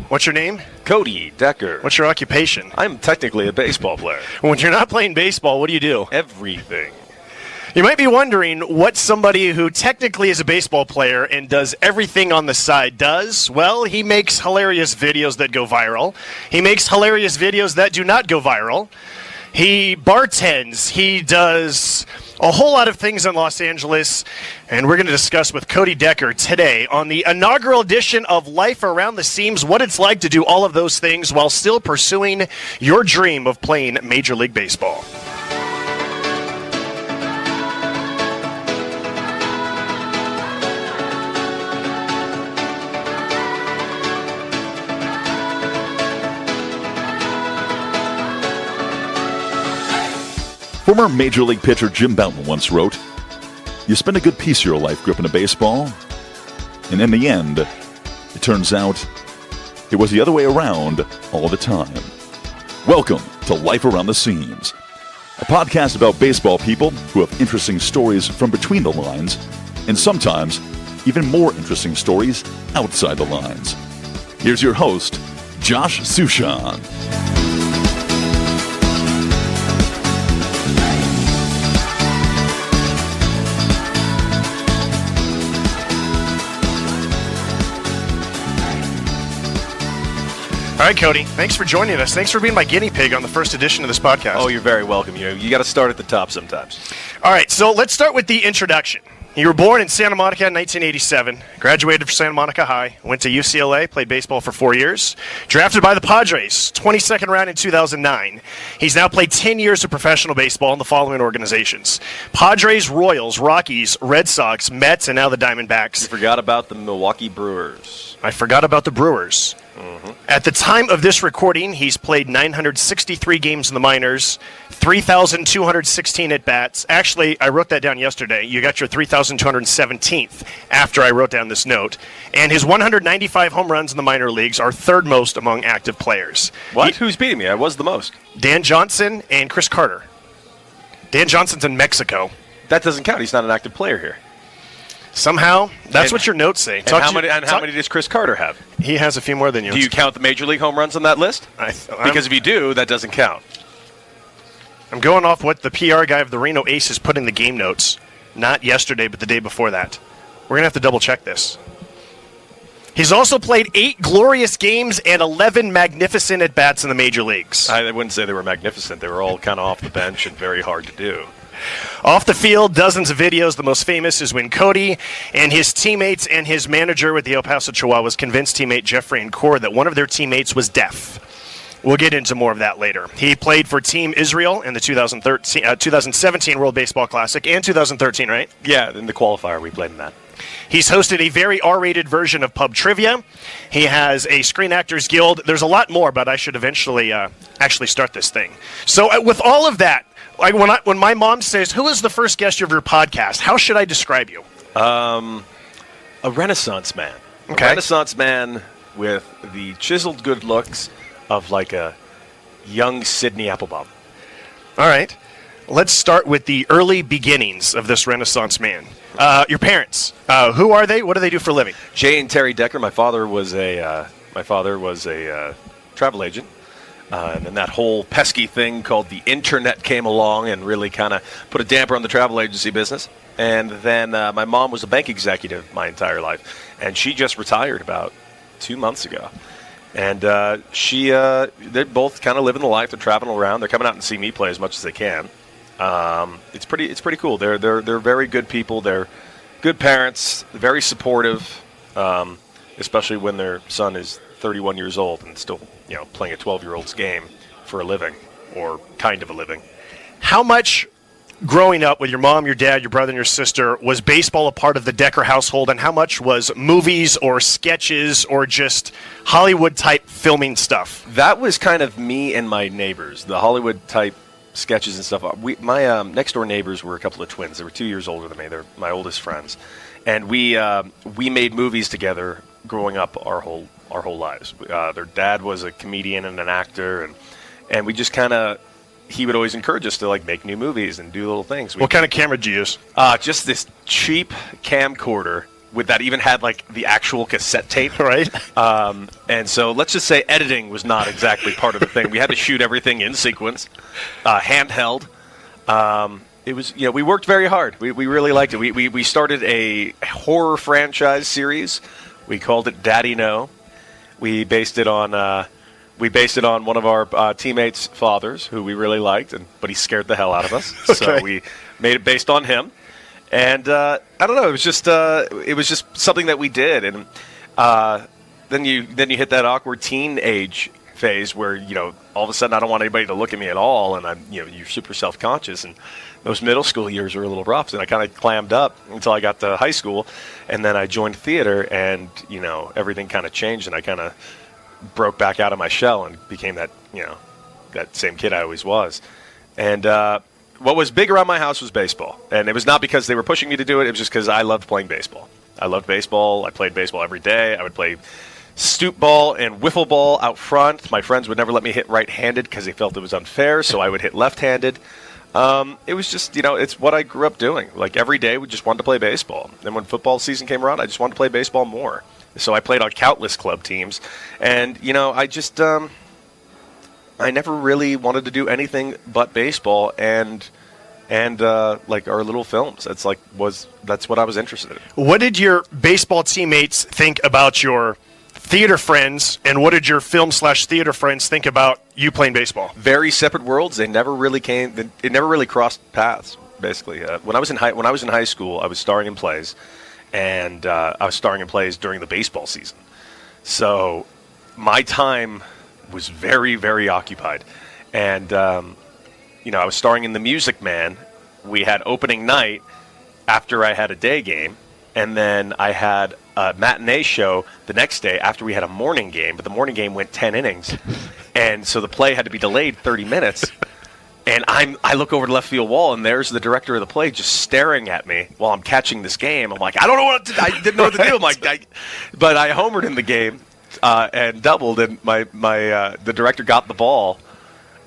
What's your name? Cody Decker. What's your occupation? I'm technically a baseball player. When you're not playing baseball, what do you do? Everything. You might be wondering what somebody who technically is a baseball player and does everything on the side does. Well, he makes hilarious videos that go viral. He makes hilarious videos that do not go viral. He bartends. He does a whole lot of things in Los Angeles, and we're going to discuss with Cody Decker today on the inaugural edition of Life Around the Seams what it's like to do all of those things while still pursuing your dream of playing Major League Baseball. Former Major League pitcher Jim Bouton once wrote, "You spend a good piece of your life gripping a baseball, and in the end, it turns out it was the other way around all the time." Welcome to Life Around the Seams, a podcast about baseball people who have interesting stories from between the lines, and sometimes even more interesting stories outside the lines. Here's your host, Josh Sushan. All right, Cody, thanks for joining us. Thanks for being my guinea pig on the first edition of this podcast. Oh, you're very welcome. You got to start at the top sometimes. All right, so let's start with the introduction. You were born in Santa Monica in 1987, graduated from Santa Monica High, went to UCLA, played baseball for 4 years, drafted by the Padres, 22nd round in 2009. He's now played 10 years of professional baseball in the following organizations: Padres, Royals, Rockies, Red Sox, Mets, and now the Diamondbacks. You forgot about the Milwaukee Brewers. I forgot about the Brewers. At the time of this recording, he's played 963 games in the minors, 3,216 at-bats. Actually, I wrote that down yesterday. You got your 3,217th after I wrote down this note. And his 195 home runs in the minor leagues are third most among active players. What? Who's beating me? I was the most. Dan Johnson and Chris Carter. Dan Johnson's in Mexico. That doesn't count. He's not an active player here. Somehow, that's what your notes say. How many does Chris Carter have? He has a few more than you. Do you count the Major League home runs on that list? Because if you do, that doesn't count. I'm going off what the PR guy of the Reno Aces put in the game notes. Not yesterday, but the day before that. We're going to have to double-check this. He's also played 8 glorious games and 11 magnificent at-bats in the major leagues. I wouldn't say they were magnificent. They were all kind of off the bench and very hard to do. Off the field, dozens of videos. The most famous is when Cody and his teammates and his manager with the Paso Chihuahuas convinced teammate Jeff Francoeur that one of their teammates was deaf. We'll get into more of that later. He played for Team Israel in the 2017 World Baseball Classic and 2013, right? Yeah, in the qualifier we played in that. He's hosted a very R-rated version of Pub Trivia. He has a Screen Actors Guild. There's a lot more, but I should eventually actually start this thing. So with all of that, like when my mom says, "Who is the first guest of your podcast?" How should I describe you? A Renaissance man. Okay. A Renaissance man with the chiseled good looks of like a young Sidney Applebaum. All right. Let's start with the early beginnings of this Renaissance man. Your parents. Who are they? What do they do for a living? Jay and Terry Decker. My father was a travel agent. And then that whole pesky thing called the internet came along and really kind of put a damper on the travel agency business. And then my mom was a bank executive my entire life. And she just retired about 2 months ago. And they're both kind of living the life. They're traveling around. They're coming out and see me play as much as they can. It's pretty cool. They're very good people. They're good parents, very supportive, especially when their son is 31 years old and still playing a 12-year-old's game for a living, or kind of a living. How much growing up with your mom, your dad, your brother, and your sister was baseball a part of the Decker household, and how much was movies or sketches or just Hollywood-type filming stuff? That was kind of me and my neighbors, the Hollywood-type sketches and stuff. My next-door neighbors were a couple of twins. They were 2 years older than me. They're my oldest friends. And we made movies together growing up our whole lives. Their dad was a comedian and an actor, and we just kind of, he would always encourage us to make new movies and do little things. What kind of camera did you use? Just this cheap camcorder that even had like the actual cassette tape. Right. And so let's just say editing was not exactly part of the thing. We had to shoot everything in sequence, handheld. It was, we worked very hard. We really liked it. We started a horror franchise series. We called it Daddy No. We based it on one of our teammates' fathers, who we really liked, but he scared the hell out of us. Okay. So we made it based on him. And I don't know. It was just something that we did. And then you hit that awkward teenage phase where all of a sudden I don't want anybody to look at me at all, and I'm you're super self-conscious. And those middle school years were a little rough, and I kind of clammed up until I got to high school, and then I joined theater, and everything kind of changed, and I kind of broke back out of my shell and became that that same kid I always was. And what was big around my house was baseball, and it was not because they were pushing me to do it. It was just because I loved playing baseball. I loved baseball. I played baseball every day. I would play stoop ball and wiffle ball out front. My friends would never let me hit right-handed because they felt it was unfair, so I would hit left-handed. It was just, it's what I grew up doing. Like every day we just wanted to play baseball. And when football season came around, I just wanted to play baseball more. So I played on countless club teams. And, I just, I never really wanted to do anything but baseball and like our little films. That's what I was interested in. What did your baseball teammates think about your theater friends, and what did your film/theater friends think about you playing baseball? Very separate worlds. They never really it never really crossed paths. Basically, when I was in high school, I was starring in plays, and I was starring in plays during the baseball season. So my time was very, very occupied, and I was starring in The Music Man. We had opening night after I had a day game, and then I had a matinee show the next day after we had a morning game, but the morning game went 10 innings, and so the play had to be delayed 30 minutes. And I look over the left field wall, and there's the director of the play just staring at me while I'm catching this game. I'm like, I don't know I didn't know what to do. I'm like, but I homered in the game and doubled, and the director got the ball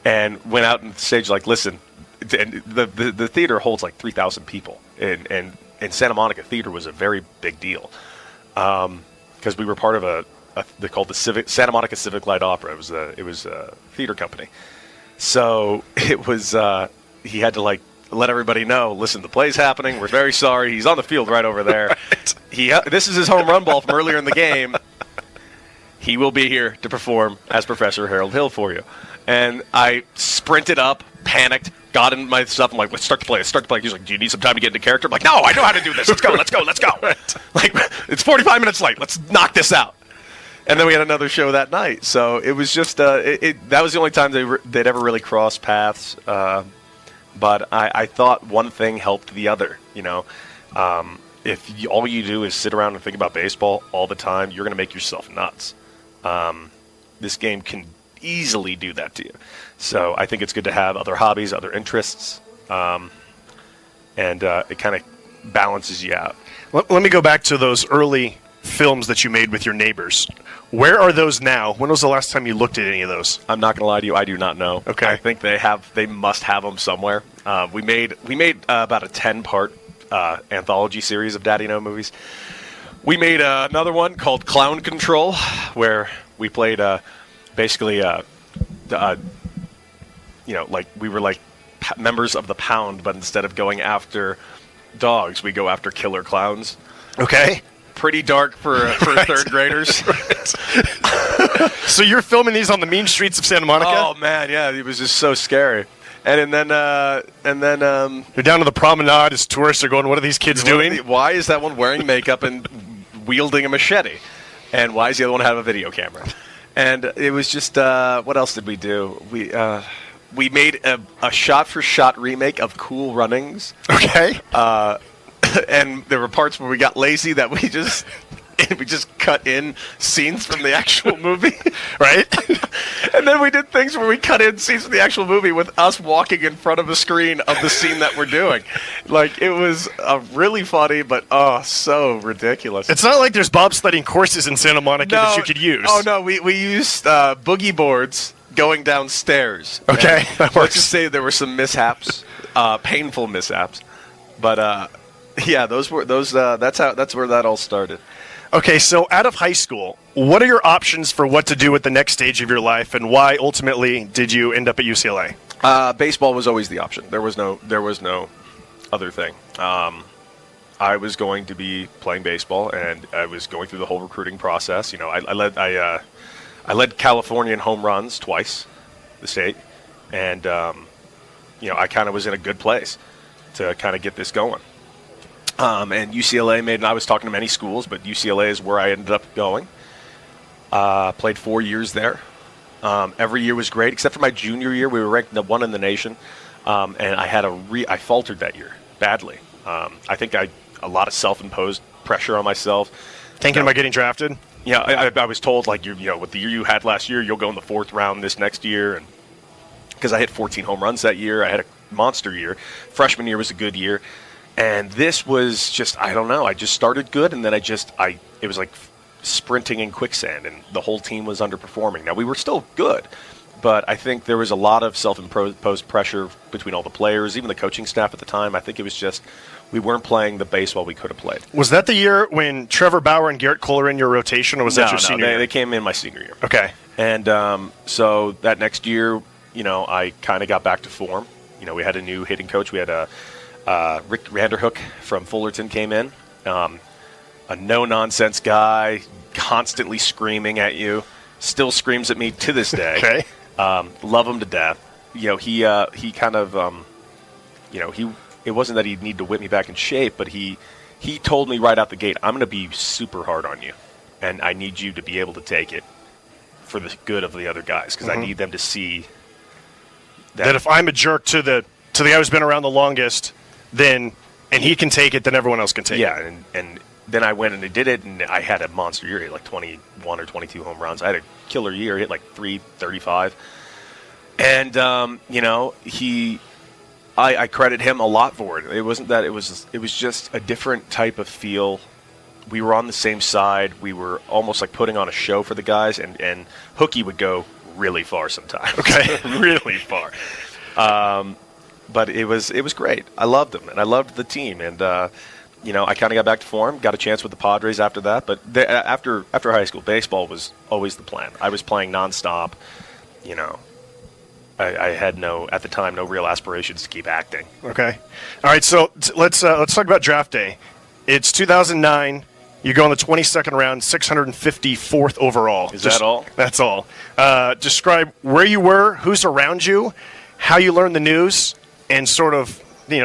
and went out on the stage like, listen, and the theater holds like 3,000 people, and Santa Monica theater was a very big deal. Because we were part of they called the Santa Monica Civic Light Opera. It was a theater company. So it was he had to like let everybody know. Listen, the play's happening. We're very sorry. He's on the field right over there. Right. This is his home run ball from earlier in the game. He will be here to perform as Professor Harold Hill for you. And I sprinted up, panicked, got in my stuff. I'm like, let's start the play. He's like, do you need some time to get into character? I'm like, no, I know how to do this. Let's go. Right. Like, it's 45 minutes late. Let's knock this out. And then we had another show that night. So it was just, that was the only time they'd ever really crossed paths. But I thought one thing helped the other, If all you do is sit around and think about baseball all the time, you're going to make yourself nuts. This game can easily do that to you. So I think it's good to have other hobbies, other interests, and it kind of balances you out. Let me go back to those early films that you made with your neighbors. Where are those now? When was the last time you looked at any of those? I'm not going to lie to you, I do not know. Okay. I think they must have them somewhere. We made about a 10-part anthology series of Daddy No movies. We made another one called Clown Control, where we played basically like we were like members of the Pound, but instead of going after dogs, we go after killer clowns. Okay. Pretty dark for Right. third graders. Right. So you're filming these on the mean streets of Santa Monica? Oh man, yeah, it was just so scary. And then You're down to the promenade as tourists are going, what are these kids doing? Why is that one wearing makeup and wielding a machete? And why is the other one have a video camera? And it was just, what else did we do? We made a shot-for-shot remake of Cool Runnings. Okay. And there were parts where we got lazy that we just cut in scenes from the actual movie. Right. And then we did things where we cut in scenes from the actual movie with us walking in front of a screen of the scene that we're doing. Like, it was really funny, but so ridiculous. It's not like there's bobsledding courses in Santa Monica that you could use. Oh, no, we used boogie boards going downstairs. Okay, that works. Let's just say there were some mishaps, painful mishaps. But Yeah, those were those. That's where that all started. Okay, so out of high school, what are your options for what to do at the next stage of your life, and why ultimately did you end up at UCLA? Baseball was always the option. There was no other thing. I was going to be playing baseball, and I was going through the whole recruiting process. You know, I led California in home runs twice, the state, and I kind of was in a good place to kind of get this going. And UCLA and I was talking to many schools, but UCLA is where I ended up going. Played 4 years there. Every year was great, except for my junior year. We were ranked number 1 in the nation, and I faltered that year badly. I think a lot of self-imposed pressure on myself. Thinking about getting drafted? Yeah, I was told, like, with the year you had last year, you'll go in the 4th round this next year, and because I hit 14 home runs that year, I had a monster year. Freshman year was a good year. And this was just, I don't know, I just started good, and then it was like sprinting in quicksand, and the whole team was underperforming. Now, we were still good, but I think there was a lot of self-imposed pressure between all the players, even the coaching staff at the time. I think it was just, we weren't playing the baseball we could have played. Was that the year when Trevor Bauer and Garrett Cole were in your rotation, or was that your senior year? They came in my senior year. Okay. And so that next year, I kind of got back to form. We had a new hitting coach. We had Rick Vanderhook from Fullerton came in, a no-nonsense guy, constantly screaming at you, still screams at me to this day. Okay. Love him to death. He kind of, it wasn't that he'd need to whip me back in shape, but he told me right out the gate, I'm going to be super hard on you, and I need you to be able to take it for the good of the other guys, because I need them to see that if I'm a jerk to the guy who's been around the longest, and he can take it, then everyone else can take it. Yeah, and then I went and I did it, and I had a monster year. I hit like 21 or 22 home runs. I had a killer year. I hit like 335. And, I credit him a lot for it. It wasn't that. It was just a different type of feel. We were on the same side. We were almost like putting on a show for the guys, and Hookie would go really far sometimes. Okay. Really far. But it was great. I loved him, and I loved the team, and I kind of got back to form. Got a chance with the Padres after that, but after high school, baseball was always the plan. I was playing nonstop. I had no real aspirations to keep acting. Okay, all right. So let's talk about draft day. It's 2009. You go in the 22nd round, 654th overall. Is that all? That's all. Describe where you were, who's around you, how you learned the news, and sort of, what do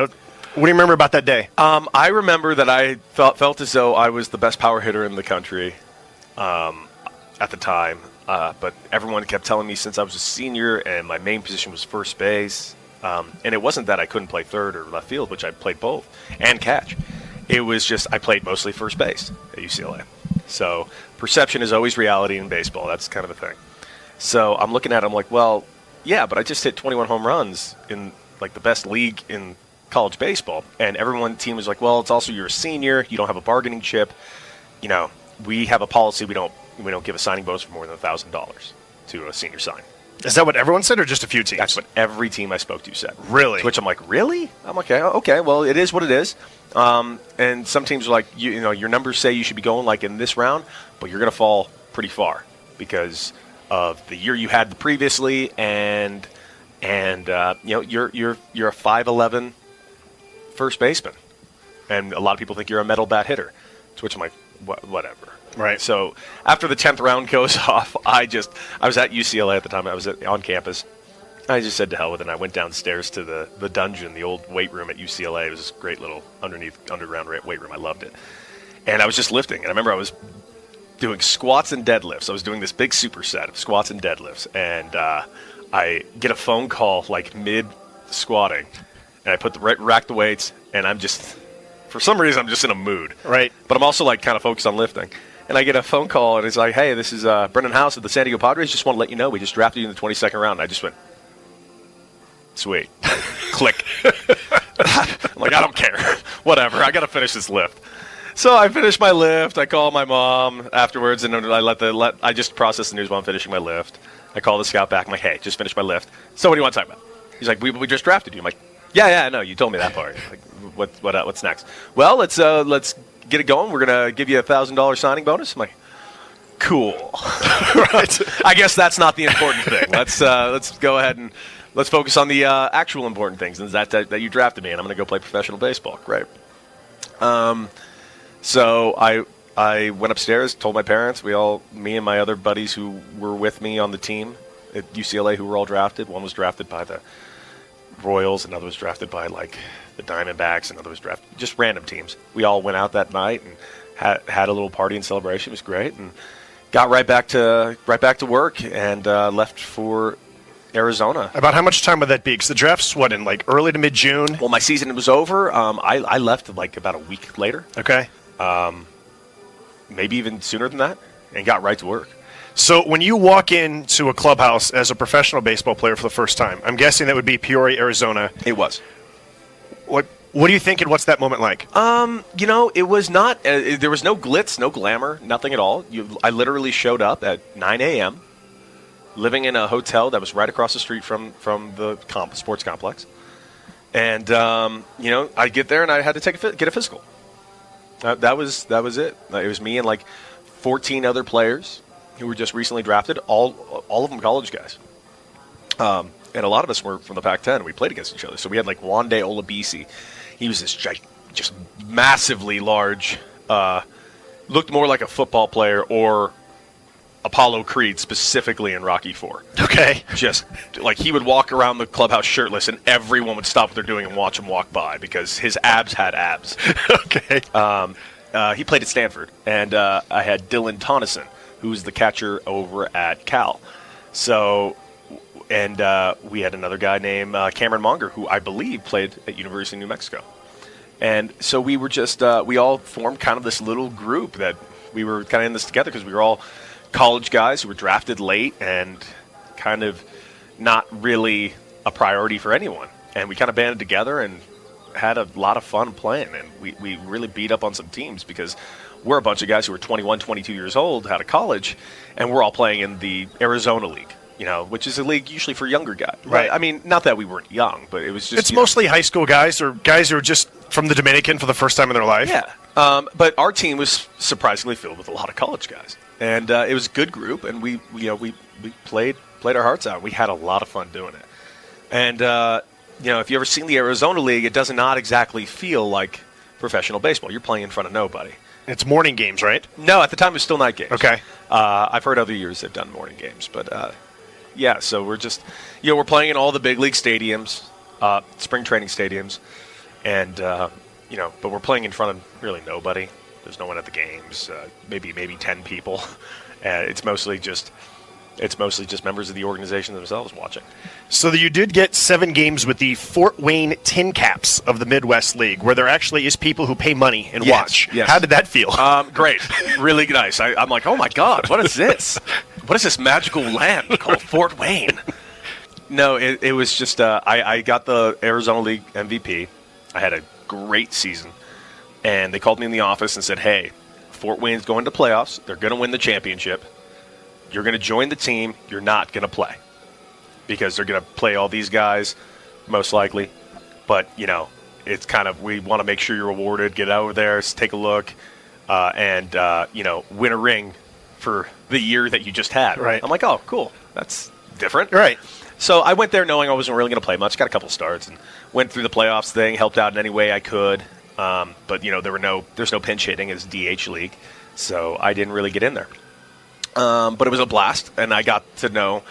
you remember about that day? I remember that I felt as though I was the best power hitter in the country at the time. But everyone kept telling me since I was a senior and my main position was first base. And it wasn't that I couldn't play third or left field, which I played both, and catch. It was just I played mostly first base at UCLA. So perception is always reality in baseball. That's kind of the thing. So I'm looking at it, I'm like, well, yeah, but I just hit 21 home runs in like the best league in college baseball. And team was like, well, it's also you're a senior. You don't have a bargaining chip. We have a policy. We don't give a signing bonus for more than $1,000 to a senior sign. Is that what everyone said, or just a few teams? That's what every team I spoke to said. Really? To which I'm like, really? I'm like, okay, well, it is what it is. And some teams are like, your numbers say you should be going like in this round, but you're going to fall pretty far because of the year you had previously, and you're a 5'11" first baseman, and a lot of people think you're a metal bat hitter. To which I'm like, whatever. Right. So after the 10th round goes off, I was at UCLA at the time. I was on campus. I just said to hell with it, and I went downstairs to the dungeon, the old weight room at UCLA. It was this great little underground weight room. I loved it. And I was just lifting. And I remember I was doing squats and deadlifts. I was doing this big superset of squats and deadlifts. And I get a phone call like mid-squatting. And I rack the weights, and I'm just, for some reason, I'm just in a mood. Right. But I'm also like kind of focused on lifting. And I get a phone call, and it's like, hey, this is Brendan House of the San Diego Padres. Just want to let you know we just drafted you in the 22nd round. And I just went, sweet. Click. I'm like, I don't care. Whatever. I got to finish this lift. So I finished my lift. I call my mom afterwards, and I just process the news while I'm finishing my lift. I call the scout back. I'm like, hey, just finished my lift. So what do you want to talk about? He's like, we just drafted you. I'm like, Yeah, no, you told me that part. Like, what's next? Well, let's get it going. We're gonna give you a $1,000 signing bonus. I'm like, cool. Right. I guess that's not the important thing. Let's go ahead and let's focus on the actual important things, and that you drafted me, and I'm gonna go play professional baseball. Great. So I went upstairs, told my parents. Me and my other buddies who were with me on the team at UCLA, who were all drafted. One was drafted by the Royals, another was drafted by like the Diamondbacks, another was drafted just random teams. We all went out that night and had a little party and celebration. It was great, and got right back to work and left for Arizona. About how much time would that be? Because the draft's in like early to mid-June. Well, my season was over. I left like about a week later. Okay. Maybe even sooner than that, and got right to work. So when you walk into a clubhouse as a professional baseball player for the first time, I'm guessing that would be Peoria, Arizona. It was. What are you thinking? What's that moment like? It was not. There was no glitz, no glamour, nothing at all. I literally showed up at 9 a.m., living in a hotel that was right across the street from the sports complex. And, I get there and I had to get a physical. That was it. It was me and like 14 other players who were just recently drafted, all of them college guys. And a lot of us were from the Pac-10. We played against each other. So we had like Wande Olabisi. He was this just massively large, looked more like a football player or Apollo Creed, specifically in Rocky IV. Okay. Just like he would walk around the clubhouse shirtless, and everyone would stop what they're doing and watch him walk by because his abs had abs. Okay. He played at Stanford, and I had Dylan Tonneson, who's the catcher over at Cal. So, and we had another guy named Cameron Monger, who I believe played at University of New Mexico. And so we were just, we all formed kind of this little group that we were kind of in this together because we were all college guys who were drafted late and kind of not really a priority for anyone. And we kind of banded together and had a lot of fun playing. And we really beat up on some teams because we're a bunch of guys who were 21, 22 years old, out of college, and we're all playing in the Arizona League, which is a league usually for younger guys. Right. I mean, not that we weren't young, but it was just... It's mostly high school guys or guys who are just from the Dominican for the first time in their life. Yeah. But our team was surprisingly filled with a lot of college guys. And it was a good group, and we played our hearts out. We had a lot of fun doing it. And, if you ever seen the Arizona League, it does not exactly feel like professional baseball. You're playing in front of nobody. It's morning games, right? No, at the time it was still night games. Okay. I've heard other years they've done morning games. But, so we're just, we're playing in all the big league stadiums, spring training stadiums. And, but we're playing in front of really nobody. There's no one at the games, maybe 10 people. It's mostly just members of the organization themselves watching. So you did get 7 games with the Fort Wayne Tin Caps of the Midwest League, where there actually is people who pay money and watch. Yes. How did that feel? Great. Really nice. I'm like, oh my God, what is this? What is this magical land called Fort Wayne? No, it was just, I got the Arizona League MVP. I had a great season. And they called me in the office and said, hey, Fort Wayne's going to playoffs. They're going to win the championship. You're going to join the team. You're not going to play because they're going to play all these guys, most likely. But, it's kind of, we want to make sure you're awarded. Get over there, take a look, and win a ring for the year that you just had. Right. I'm like, oh, cool. That's different. Right. So I went there knowing I wasn't really going to play much. Got a couple starts and went through the playoffs thing, helped out in any way I could. But there's no pinch hitting as DH league, so I didn't really get in there. But it was a blast, and I got to know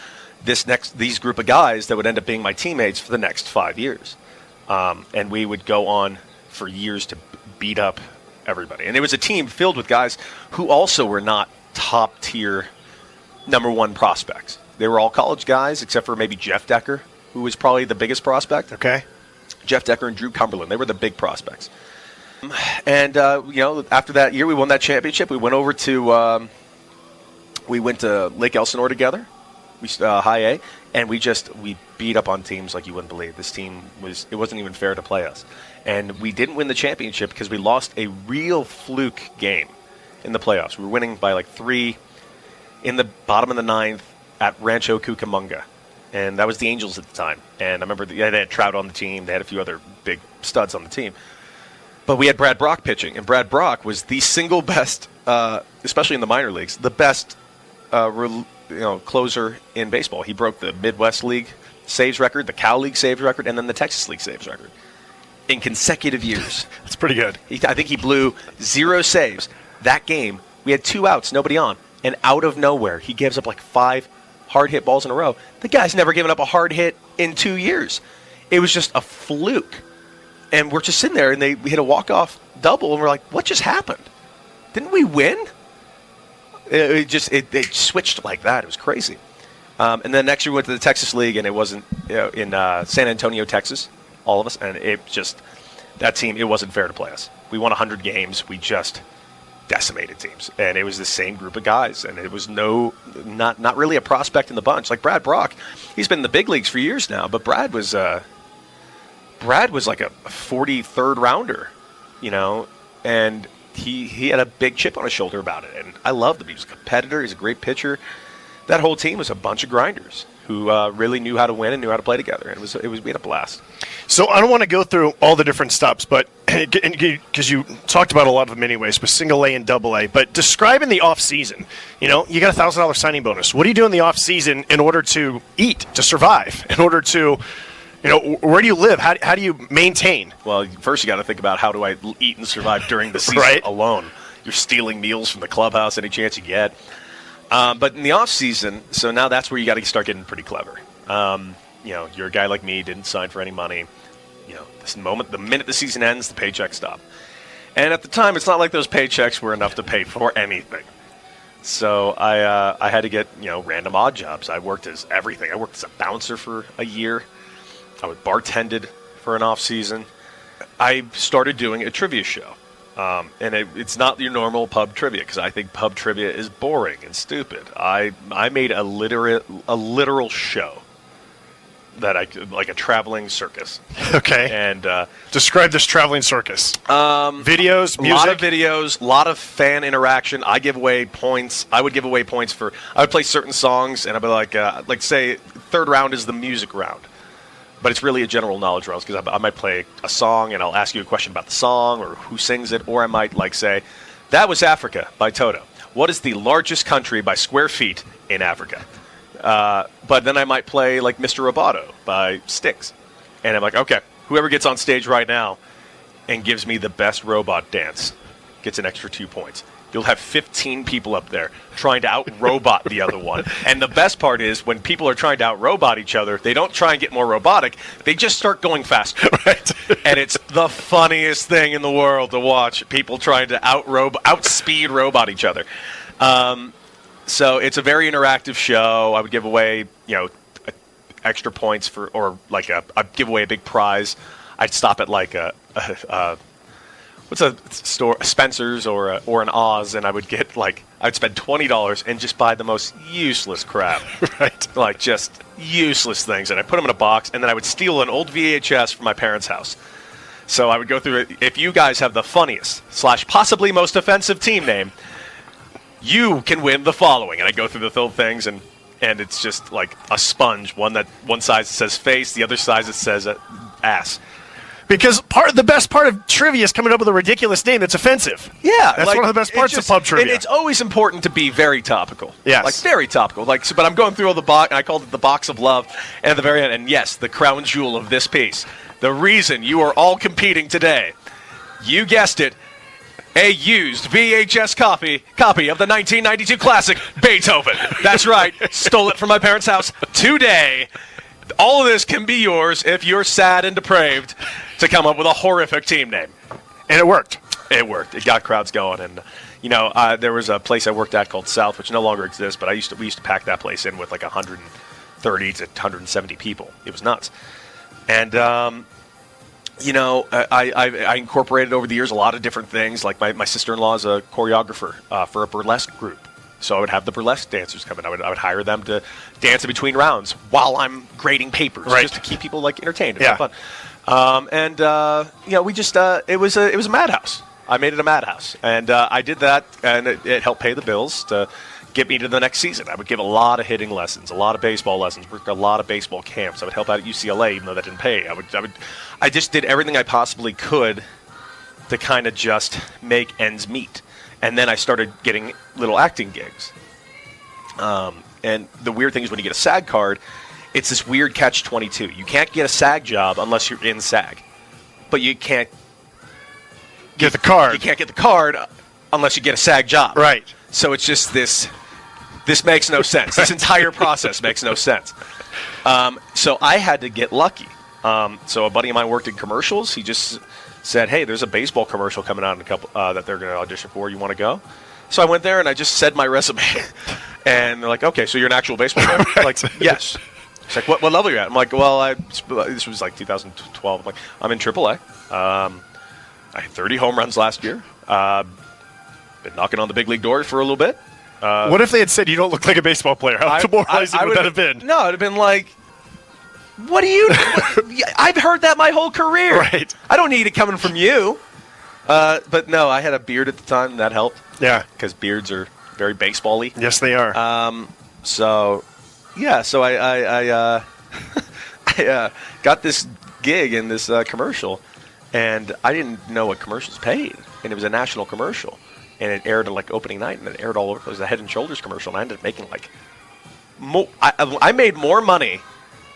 these group of guys that would end up being my teammates for the next 5 years. And we would go on for years to beat up everybody. And it was a team filled with guys who also were not top tier number one prospects. They were all college guys, except for maybe Jeff Decker, who was probably the biggest prospect. Okay. Jeff Decker and Drew Cumberland, they were the big prospects. And, after that year, we won that championship. We went over to Lake Elsinore together, high A, and we beat up on teams like you wouldn't believe. This team it wasn't even fair to play us. And we didn't win the championship because we lost a real fluke game in the playoffs. We were winning by like 3 in the bottom of the 9th at Rancho Cucamonga. and that was the Angels at the time. And I remember they had Trout on the team. They had a few other big studs on the team. But we had Brad Brock pitching, and Brad Brock was the single best, especially in the minor leagues, the best closer in baseball. He broke the Midwest League saves record, the Cal League saves record, and then the Texas League saves record in consecutive years. That's pretty good. I think he blew 0 saves. That game, we had 2 outs, nobody on, and out of nowhere, he gives up like 5 hard hit balls in a row. The guy's never given up a hard hit in 2 years. It was just a fluke. And we're just sitting there, and we hit a walk-off double, and we're like, what just happened? Didn't we win? It switched like that. It was crazy. And then next year we went to the Texas League, and it wasn't in San Antonio, Texas, all of us, and that team, it wasn't fair to play us. We won 100 games. We just decimated teams, and it was the same group of guys, and it was not really a prospect in the bunch. Like Brad Brock, he's been in the big leagues for years now, but Brad was like a 43rd rounder, and he had a big chip on his shoulder about it, and I loved him. He was a competitor. He's a great pitcher. That whole team was a bunch of grinders who really knew how to win and knew how to play together, and we had a blast. So I don't want to go through all the different stops, but because you talked about a lot of them anyways, with single A and double A, but describe in the off season. You got a $1,000 signing bonus. What do you do in the off season in order to eat, to survive, in order to where do you live? How do you maintain? Well, first you got to think about how do I eat and survive during the season right. alone. You're stealing meals from the clubhouse any chance you get. But in the off season, so now that's where you got to start getting pretty clever. You're a guy like me, didn't sign for any money. The minute the season ends, the paychecks stop. And at the time, it's not like those paychecks were enough to pay for anything. So I had to get random odd jobs. I worked as everything. I worked as a bouncer for a year. I was bartended for an off season. I started doing a trivia show, and it's not your normal pub trivia because I think pub trivia is boring and stupid. I made a literal show that like a traveling circus. Okay. And describe this traveling circus. Videos, music, a lot of videos, a lot of fan interaction. I give away points. I would give away points I would play certain songs, and I'd be like say third round is the music round. But it's really a general knowledge round because I might play a song and I'll ask you a question about the song or who sings it, or I might say, that was Africa by Toto. What is the largest country by square feet in Africa? But then I might play like Mr. Roboto by Styx. And I'm like, okay, whoever gets on stage right now and gives me the best robot dance gets an extra 2 points. You'll have 15 people up there trying to out-robot the other one. And the best part is when people are trying to out-robot each other, they don't try and get more robotic. They just start going faster. Right? And it's the funniest thing in the world to watch people trying to outspeed robot each other. So it's a very interactive show. I would give away, extra points I'd give away a big prize. I'd stop at what's a store, Spencer's or an Oz, and I would get I'd spend $20 and just buy the most useless crap, right? Like just useless things, and I put them in a box, and then I would steal an old VHS from my parents' house. So I would go through it. If you guys have the funniest / possibly most offensive team name, you can win the following. And I go through the whole things, and it's just like a sponge. One side says face, the other side it says ass. Because the best part of trivia is coming up with a ridiculous name that's offensive. Yeah. That's one of the best parts of pub trivia. It's always important to be very topical. Yes. Very topical. But I'm going through all the box, and I called it the box of love. And at the very end, and yes, the crown jewel of this piece, the reason you are all competing today, you guessed it, a used VHS copy of the 1992 classic Beethoven. That's right. Stole it from my parents' house today. All of this can be yours if you're sad and depraved to come up with a horrific team name. And it worked. It worked. It got crowds going. And, there was a place I worked at called South, which no longer exists, but we used to pack that place in with 130 to 170 people. It was nuts. And, I incorporated over the years a lot of different things. Like my sister-in-law is a choreographer for a burlesque group. So I would have the burlesque dancers come in. I would hire them to dance in between rounds while I'm grading papers, right, just to keep people entertained and have fun. We just it was a madhouse. I made it a madhouse, and I did that, and it helped pay the bills to get me to the next season. I would give a lot of hitting lessons, a lot of baseball lessons, worked a lot of baseball camps. I would help out at UCLA, even though that didn't pay. I just did everything I possibly could to kind of just make ends meet. And then I started getting little acting gigs. And the weird thing is when you get a SAG card, it's this weird catch-22. You can't get a SAG job unless you're in SAG. But you can't get the card. You can't get the card unless you get a SAG job. Right. So it's just this makes no sense. This entire process makes no sense. So I had to get lucky. So a buddy of mine worked in commercials. He just said, hey, there's a baseball commercial coming out in a couple that they're going to audition for. You want to go? So I went there and I just said my resume. And they're like, okay, so you're an actual baseball player? I'm like, yes. It's like, what level are you at? I'm like, well, this was like 2012. I'm like, I'm in AAA. I had 30 home runs last year. Been knocking on the big league door for a little bit. What if they had said you don't look like a baseball player? How demoralizing would that have been? No, it would have been like, what do you... I've heard that my whole career. Right. I don't need it coming from you. But no, I had a beard at the time, and that helped. Yeah. Because beards are very baseball-y. Yes, they are. So I got this gig in this commercial, and I didn't know what commercials paid, and it was a national commercial, and it aired like opening night, and it aired all over. It was a Head and Shoulders commercial, and I ended up making like I made more money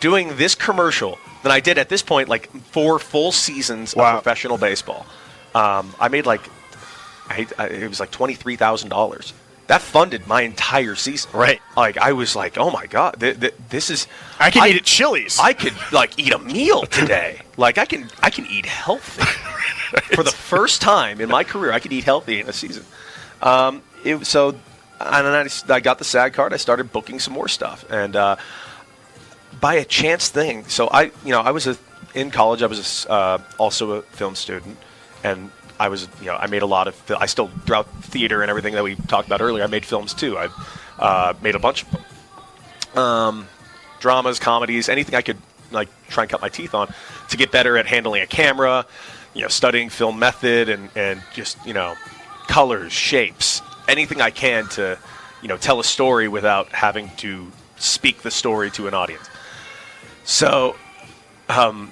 doing this commercial than I did at this point, like 4 full seasons of professional baseball. I made like it was like $23,000. That funded my entire season. Right. Like, I was like, oh, my God, this is... I can eat at Chili's. I could, like, eat a meal today. Like, I can eat healthy. For the first time in my career, I could eat healthy in a season. And then I got the SAG card. I started booking some more stuff. And by a chance thing, so I was in college. I was also a film student. And I was, I made a lot of, I still, throughout theater and everything that we talked about earlier, I made films too. I made a bunch of dramas, comedies, anything I could like try and cut my teeth on to get better at handling a camera, studying film method and just, colors, shapes, anything I can to, tell a story without having to speak the story to an audience. So, I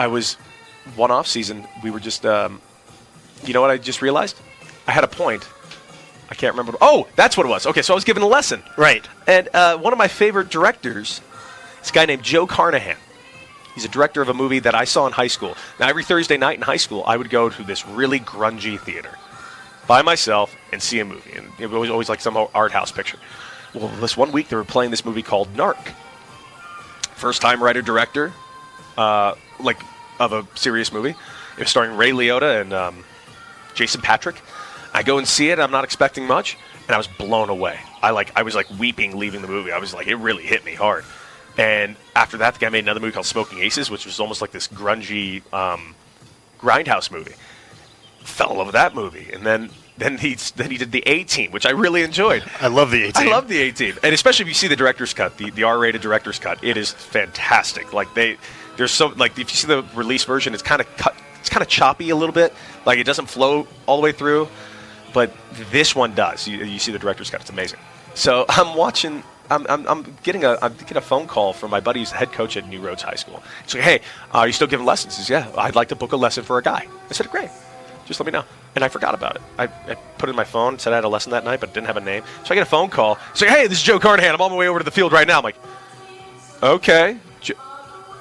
was... one off season, we were just, you know what I just realized? I had a point. I can't remember. Oh, that's what it was. Okay, so I was given a lesson. Right. And one of my favorite directors is a guy named Joe Carnahan. He's a director of a movie that I saw in high school. Now, every Thursday night in high school, I would go to this really grungy theater by myself and see a movie. And it was always like some art house picture. Well, this one week, they were playing this movie called Narc. First-time writer-director, of a serious movie. It was starring Ray Liotta and Jason Patrick. I go and see it. I'm not expecting much, and I was blown away. I was like weeping leaving the movie. I was like, it really hit me hard. And after that, the guy made another movie called Smoking Aces, which was almost like this grungy grindhouse movie. Fell in love with that movie, and then he did the A-Team, which I really enjoyed. I love the A-Team. I love the A-Team, and especially if you see the director's cut, the R-rated director's cut, it is fantastic. Like there's so like if you see the release version, it's kind of cut, it's kind of choppy a little bit, like it doesn't flow all the way through, but this one does. You see the director's cut, it's amazing. So I'm watching. I'm getting a phone call from my buddy who's the head coach at New Roads High School. He's like, hey, are you still giving lessons? He says, yeah, I'd like to book a lesson for a guy. I said, great. Just let me know. And I forgot about it. I put it in my phone, said I had a lesson that night, but didn't have a name. So I get a phone call. He's like, hey, this is Joe Carnahan. I'm on my way over to the field right now. I'm like, okay.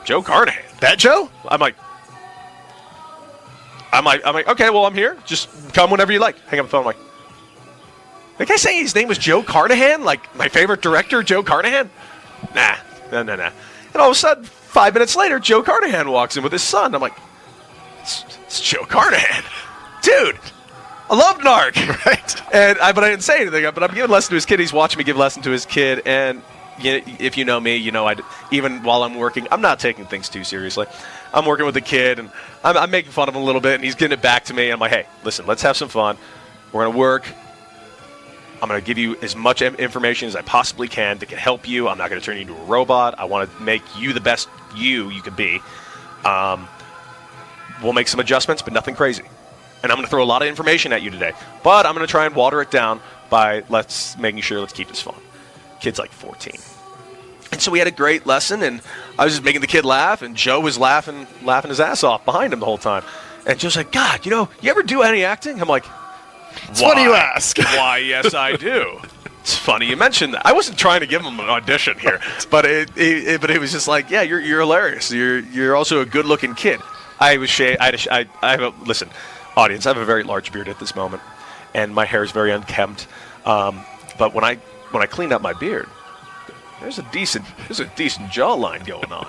Joe Carnahan. That Joe? I'm like, okay, well, I'm here. Just come whenever you like. Hang up the phone. I'm like, the guy saying his name was Joe Carnahan? Like, my favorite director, Joe Carnahan? Nah. And all of a sudden, 5 minutes later, Joe Carnahan walks in with his son. I'm like, it's Joe Carnahan. Dude, I love Narc. Right. But I didn't say anything. But I'm giving a lesson to his kid. He's watching me give a lesson to his kid. And if you know me, even while I'm working, I'm not taking things too seriously. I'm working with the kid, and I'm making fun of him a little bit, and he's getting it back to me. I'm like, hey, listen, let's have some fun. We're going to work. I'm going to give you as much information as I possibly can that can help you. I'm not going to turn you into a robot. I want to make you the best you could be. We'll make some adjustments, but nothing crazy. And I'm going to throw a lot of information at you today. But I'm going to try and water it down by let's keep this fun. Kid's like 14. And so we had a great lesson, and I was just making the kid laugh, and Joe was laughing his ass off behind him the whole time. And Joe's like, God, you ever do any acting? I'm like, it's funny you ask. Why, yes, I do. It's funny you mentioned that. I wasn't trying to give him an audition here, but it was just like, yeah, you're hilarious. You're also a good-looking kid. Listen, audience, I have a very large beard at this moment, and my hair is very unkempt. But when I cleaned up my beard, there's a decent jawline going on,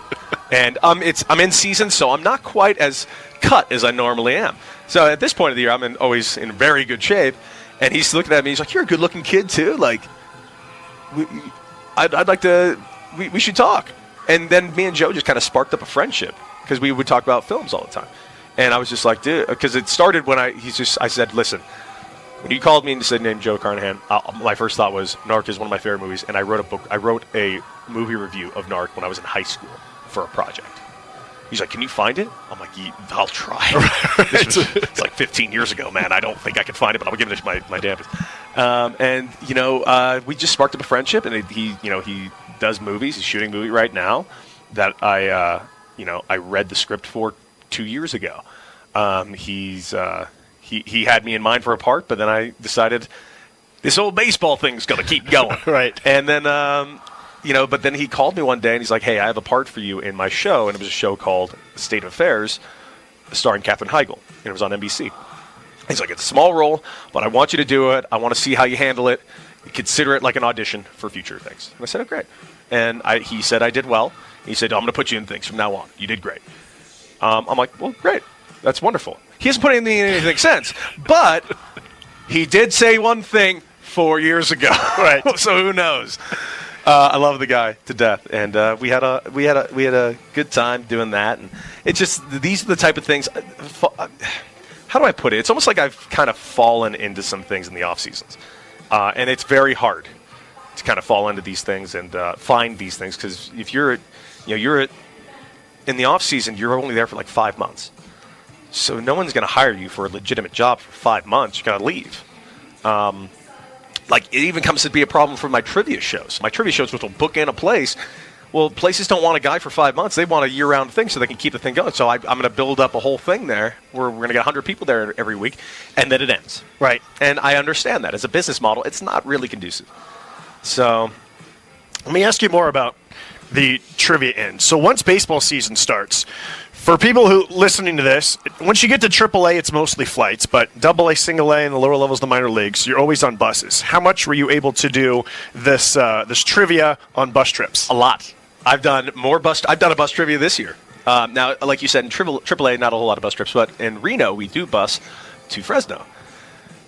and I'm in season, so I'm not quite as cut as I normally am. So at this point of the year, I'm always in very good shape, and he's looking at me. He's like, "You're a good-looking kid too. Like, I'd like to. We should talk." And then me and Joe just kind of sparked up a friendship because we would talk about films all the time. And I was just like, dude, because it started when I said, listen. When you called me and said name Joe Carnahan, my first thought was Narc is one of my favorite movies, and I wrote a movie review of Narc when I was in high school for a project. He's like, can you find it? I'm like, I'll try. It's like 15 years ago, man. I don't think I can find it, but I'll give it my damnedest. We just sparked up a friendship, and he does movies. He's shooting a movie right now that I read the script for 2 years ago. He had me in mind for a part, but then I decided this old baseball thing's going to keep going. Right. And then, but then he called me one day and he's like, hey, I have a part for you in my show. And it was a show called State of Affairs, starring Katherine Heigl. And it was on NBC. He's like, it's a small role, but I want you to do it. I want to see how you handle it. Consider it like an audition for future things. And I said, oh, great. And he said I did well. He said, I'm going to put you in things from now on. You did great. I'm like, well, great. That's wonderful. He hasn't put anything since, but he did say one thing 4 years ago. Right. So who knows? I love the guy to death, and we had a good time doing that. And it's just these are the type of things. How do I put it? It's almost like I've kind of fallen into some things in the off seasons, and it's very hard to kind of fall into these things and find these things because if you're in the off season, you're only there for like 5 months. So no one's going to hire you for a legitimate job for 5 months. You're going to leave. It even comes to be a problem for my trivia shows. My trivia shows, which will book in a place, well, places don't want a guy for 5 months. They want a year-round thing so they can keep the thing going. So I'm going to build up a whole thing there where we're going to get 100 people there every week, and then it ends. Right. And I understand that. As a business model, it's not really conducive. So let me ask you more about the trivia end. So once baseball season starts, for people who listening to this, once you get to AAA, it's mostly flights, but AA, single A, and the lower levels of the minor leagues, you're always on buses. How much were you able to do this trivia on bus trips? A lot. I've done a bus trivia this year. Now, like you said, in AAA, not a whole lot of bus trips, but in Reno, we do bus to Fresno.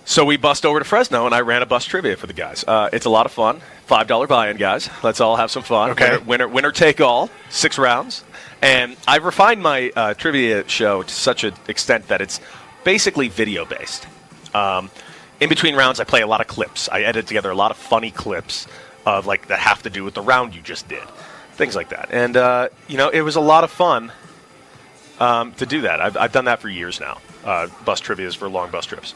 So we bussed over to Fresno, and I ran a bus trivia for the guys. It's a lot of fun. $5 buy-in, guys. Let's all have some fun. Okay. Winner take all. 6 rounds. And I've refined my trivia show to such an extent that it's basically video-based. In between rounds, I play a lot of clips. I edit together a lot of funny clips of that have to do with the round you just did. Things like that. And, it was a lot of fun to do that. I've done that for years now. Bus trivias for long bus trips.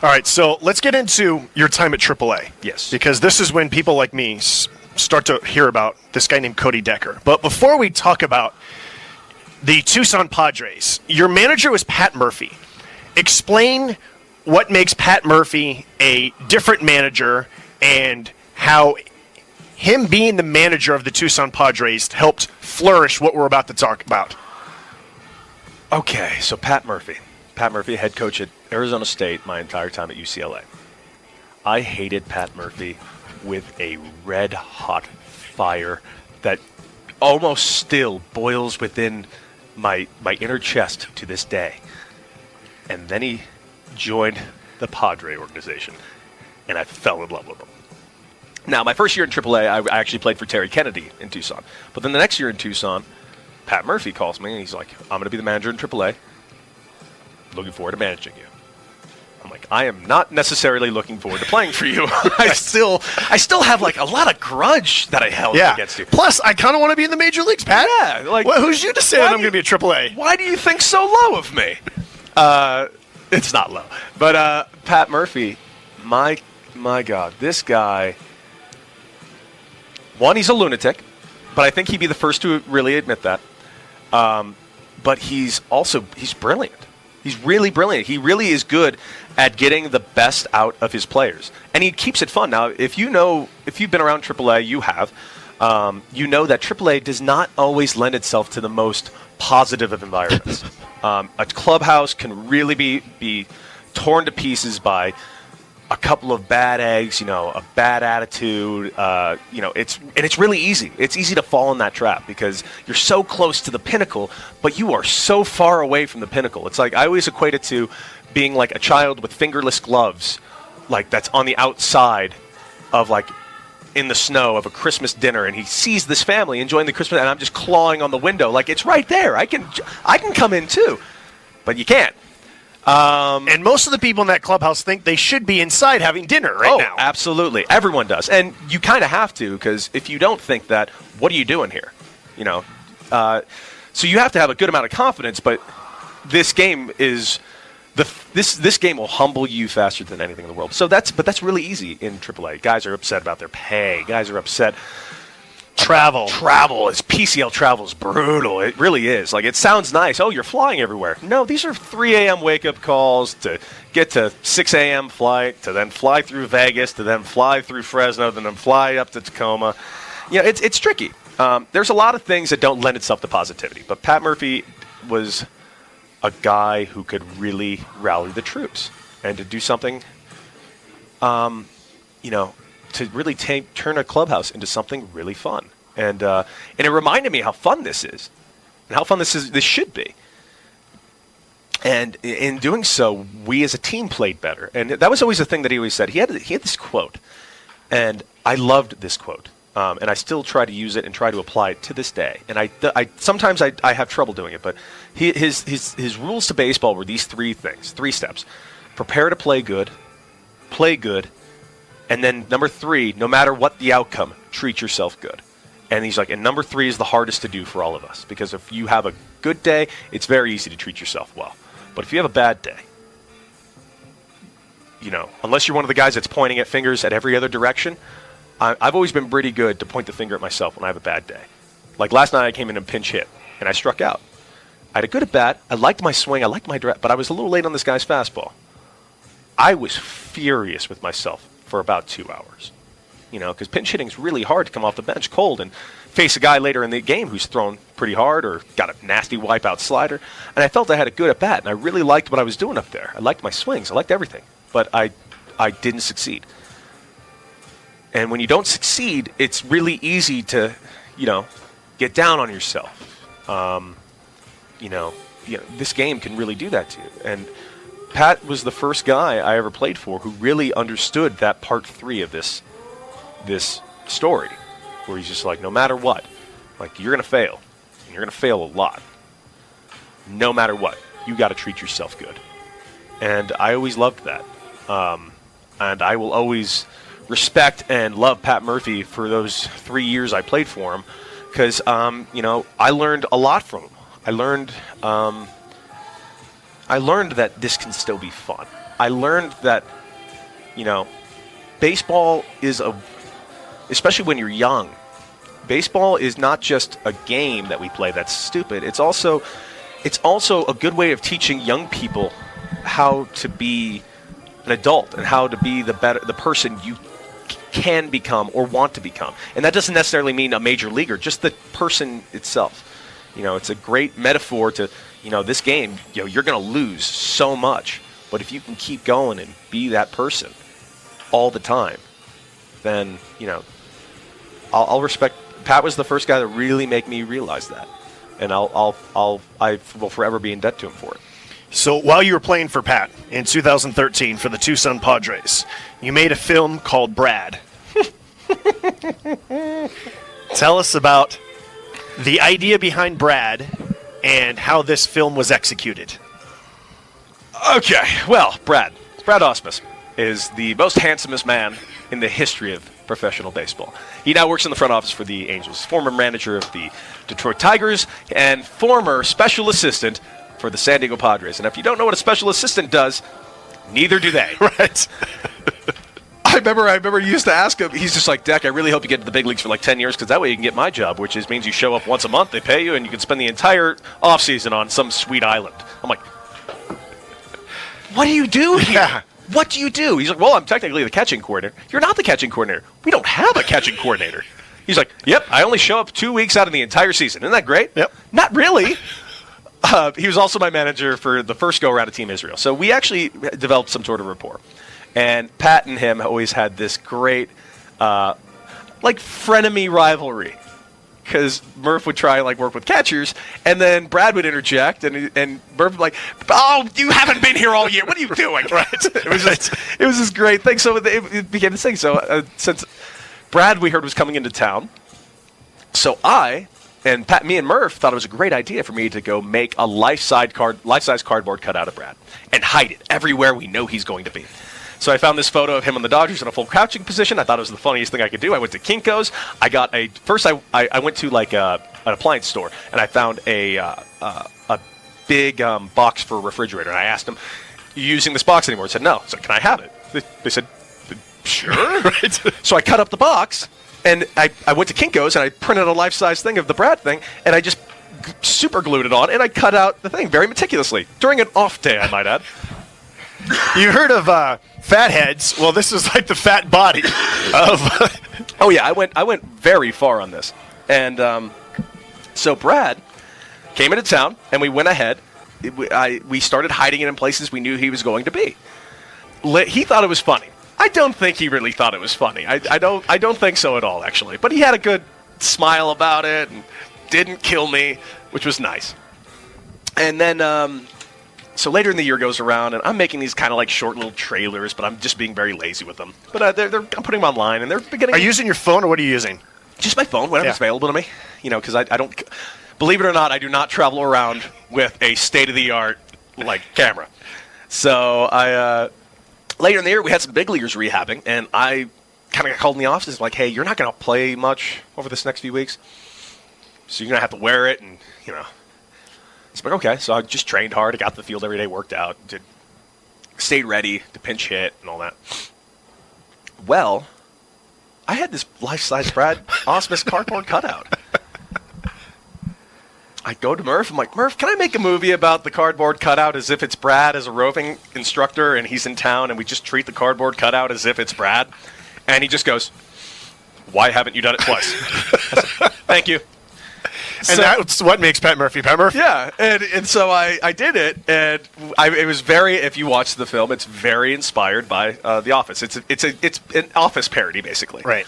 All right, so let's get into your time at AAA. Yes. Because this is when people like me start to hear about this guy named Cody Decker. But before we talk about the Tucson Padres, your manager was Pat Murphy. Explain what makes Pat Murphy a different manager and how him being the manager of the Tucson Padres helped flourish what we're about to talk about. Okay, so Pat Murphy, head coach at Arizona State my entire time at UCLA. I hated Pat Murphy with a red-hot fire that almost still boils within my inner chest to this day. And then he joined the Padre organization, and I fell in love with him. Now, my first year in AAA, I actually played for Terry Kennedy in Tucson. But then the next year in Tucson, Pat Murphy calls me, and he's like, I'm going to be the manager in AAA. Looking forward to managing you. I'm like, I am not necessarily looking forward to playing for you. I still have a lot of grudge that I held against you. Plus, I kind of want to be in the major leagues, Pat. Yeah, who's you to say that I'm going to be at AAA? Why do you think so low of me? It's not low, but Pat Murphy, my My God, this guy. One, he's a lunatic, but I think he'd be the first to really admit that. But he's brilliant. He's really brilliant. He really is good at getting the best out of his players, and he keeps it fun. Now, if you've been around AAA, you have, you know that AAA does not always lend itself to the most positive of environments. A clubhouse can really be torn to pieces by a couple of bad eggs, a bad attitude, it's really easy. It's easy to fall in that trap because you're so close to the pinnacle, but you are so far away from the pinnacle. It's like I always equate it to being like a child with fingerless gloves, like that's on the outside of like in the snow of a Christmas dinner, and he sees this family enjoying the Christmas, and I'm just clawing on the window like it's right there. I can come in too, but you can't. And most of the people in that clubhouse think they should be inside having dinner right now. Oh, absolutely. Everyone does. And you kind of have to, because if you don't think that, what are you doing here? So you have to have a good amount of confidence, but this game is this game will humble you faster than anything in the world. So that's really easy in AAA. Guys are upset about their pay. Guys are upset. Travel is PCL travel is brutal. It really is. Like, it sounds nice. Oh, you're flying everywhere. No, these are 3 a.m. wake-up calls to get to 6 a.m. flight, to then fly through Vegas, to then fly through Fresno, then fly up to Tacoma. It's tricky. There's a lot of things that don't lend itself to positivity, but Pat Murphy was a guy who could really rally the troops and to do something, to really turn a clubhouse into something really fun. And it reminded me how fun this is and how fun this should be. And in doing so, we as a team played better. And that was always the thing that he always said. He had this quote, and I loved this quote. And I still try to use it and try to apply it to this day. And I sometimes I have trouble doing it, but his rules to baseball were these 3 steps: prepare to play good, and then number 3, no matter what the outcome, treat yourself good. And he's like, and number 3 is the hardest to do for all of us, because if you have a good day, it's very easy to treat yourself well. But if you have a bad day, unless you're one of the guys that's pointing at fingers at every other direction, I've always been pretty good to point the finger at myself when I have a bad day. Like last night I came in and pinch hit, and I struck out. I had a good at bat. I liked my swing. I liked my direct, but I was a little late on this guy's fastball. I was furious with myself for about 2 hours, because pinch hitting is really hard to come off the bench cold and face a guy later in the game who's thrown pretty hard or got a nasty wipeout slider. And I felt I had a good at bat, and I really liked what I was doing up there. I liked my swings. I liked everything, but I didn't succeed. And when you don't succeed, it's really easy to, get down on yourself. This game can really do that to you. And Pat was the first guy I ever played for who really understood that part 3 of this story, where he's just like, no matter what, like, you're going to fail. And you're going to fail a lot. No matter what, you got to treat yourself good. And I always loved that. And I will always respect and love Pat Murphy for those 3 years I played for him, because, I learned a lot from him. I learned that this can still be fun. I learned that, baseball is especially when you're young, baseball is not just a game that we play that's stupid. It's also a good way of teaching young people how to be an adult and how to be the person you can become or want to become. And that doesn't necessarily mean a major leaguer, just the person itself. It's a great metaphor to, this game, you're going to lose so much. But if you can keep going and be that person all the time, then, I'll respect. Pat was the first guy to really make me realize that. And I will forever be in debt to him for it. So while you were playing for Pat in 2013 for the Tucson Padres, you made a film called Brad. Tell us about the idea behind Brad and how this film was executed. Okay, well, Brad Ausmus is the most handsomest man in the history of professional baseball. He now works in the front office for the Angels, former manager of the Detroit Tigers, and former special assistant for the San Diego Padres. And if you don't know what a special assistant does, neither do they. Right. remember you used to ask him, he's just like, Deck, I really hope you get to the big leagues for like 10 years because that way you can get my job, which means you show up once a month, they pay you, and you can spend the entire offseason on some sweet island. I'm like, what do you do here? Yeah. What do you do? He's like, well, I'm technically the catching coordinator. You're not the catching coordinator. We don't have a catching coordinator. He's like, yep, I only show up 2 weeks out of the entire season. Isn't that great? Yep. Not really. He was also my manager for the first go-around of Team Israel. So we actually developed some sort of rapport. And Pat and him always had this great, frenemy rivalry. Because Murph would try and work with catchers, and then Brad would interject, and Murph would be like, "Oh, you haven't been here all year. What are you doing?" Right? It was this great thing. So it became this thing. So since Brad, we heard, was coming into town, so me and Murph thought it was a great idea for me to go make a life-size cardboard cutout of Brad and hide it everywhere we know he's going to be. So I found this photo of him on the Dodgers in a full crouching position. I thought it was the funniest thing I could do. I went to Kinko's. I went to an appliance store, and I found a big box for a refrigerator. And I asked them, "You using this box anymore?" He said, "No." So can I have it? They said, "Sure." Right. So I cut up the box, and I went to Kinko's, and I printed a life-size thing of the Brad thing, and I just super glued it on, and I cut out the thing very meticulously during an off day, I might add. You heard of fat heads? Well, this is like the fat body of. Oh yeah, I went very far on this, and so Brad came into town, and we went ahead. We started hiding it in places we knew he was going to be. He thought it was funny. I don't think he really thought it was funny. I don't think so at all, actually. But he had a good smile about it and didn't kill me, which was nice. And then. So later in the year goes around, and I'm making these kind of short little trailers, but I'm just being very lazy with them. But I'm putting them online, and they're beginning. Are you using your phone, or what are you using? Just my phone, whatever's available to me. Because I don't. Believe it or not, I do not travel around with a state-of-the-art camera. So later in the year, we had some big leaguers rehabbing, and I kind of got called in the office, hey, you're not going to play much over this next few weeks, so you're going to have to wear it, and It's like, okay, so I just trained hard. I got to the field every day, worked out, stayed ready to pinch hit and all that. Well, I had this life-size Brad Ausmus cardboard cutout. I go to Murph. I'm like, Murph, can I make a movie about the cardboard cutout as if it's Brad as a roving instructor and he's in town and we just treat the cardboard cutout as if it's Brad? And he just goes, why haven't you done it twice? I said, thank you. And that's what makes Pat Murphy Pat Murphy. Yeah, and so I did it, and it was very. If you watch the film, it's very inspired by The Office. It's an Office parody, basically. Right.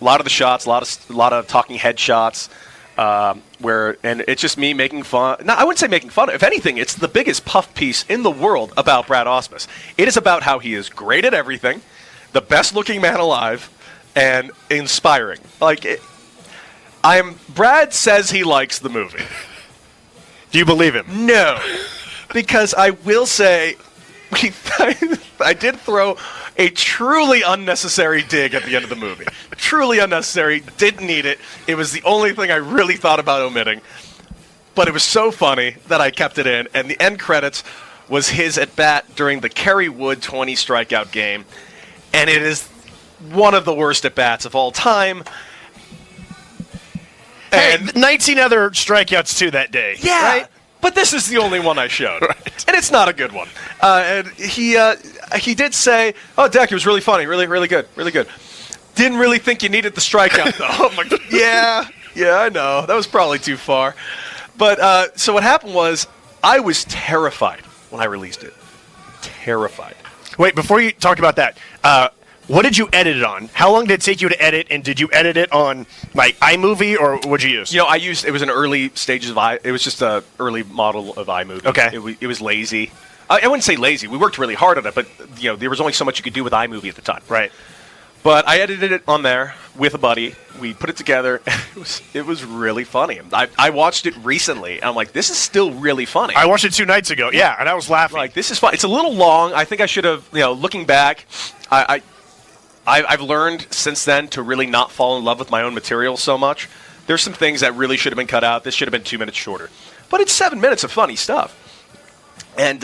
A lot of the shots, a lot of talking head shots, and it's just me making fun. No, I wouldn't say making fun. If anything, it's the biggest puff piece in the world about Brad Ausmus. It is about how he is great at everything, the best looking man alive, and inspiring. Brad says he likes the movie. Do you believe him? No. Because I will say, I did throw a truly unnecessary dig at the end of the movie. Truly unnecessary. Didn't need it. It was the only thing I really thought about omitting. But it was so funny that I kept it in. And the end credits was his at-bat during the Kerry Wood 20 strikeout game. And it is one of the worst at-bats of all time. And 19 other strikeouts too that day. Yeah, right? But this is the only one I showed, Right. And it's not a good one. And he did say, "Oh, Deck, it was really funny, really, really good, really good." Didn't really think you needed the strikeout though. I'm like, yeah, I know that was probably too far. But so what happened was, I was terrified when I released it. Terrified. Wait, before you talk about that. What did you edit it on? How long did it take you to edit, and did you edit it on iMovie, or what'd you use? It was an early stages of it was just an early model of iMovie. Okay. It was lazy. I wouldn't say lazy. We worked really hard on it, but there was only so much you could do with iMovie at the time. Right. But I edited it on there with a buddy. We put it together. It was really funny. I watched it recently, and I'm like, this is still really funny. I watched it 2 nights ago. Yeah, and I was laughing. This is fun. It's a little long. I think I should have, looking back, I've learned since then to really not fall in love with my own material so much. There's some things that really should have been cut out. This should have been 2 minutes shorter. But it's 7 minutes of funny stuff. And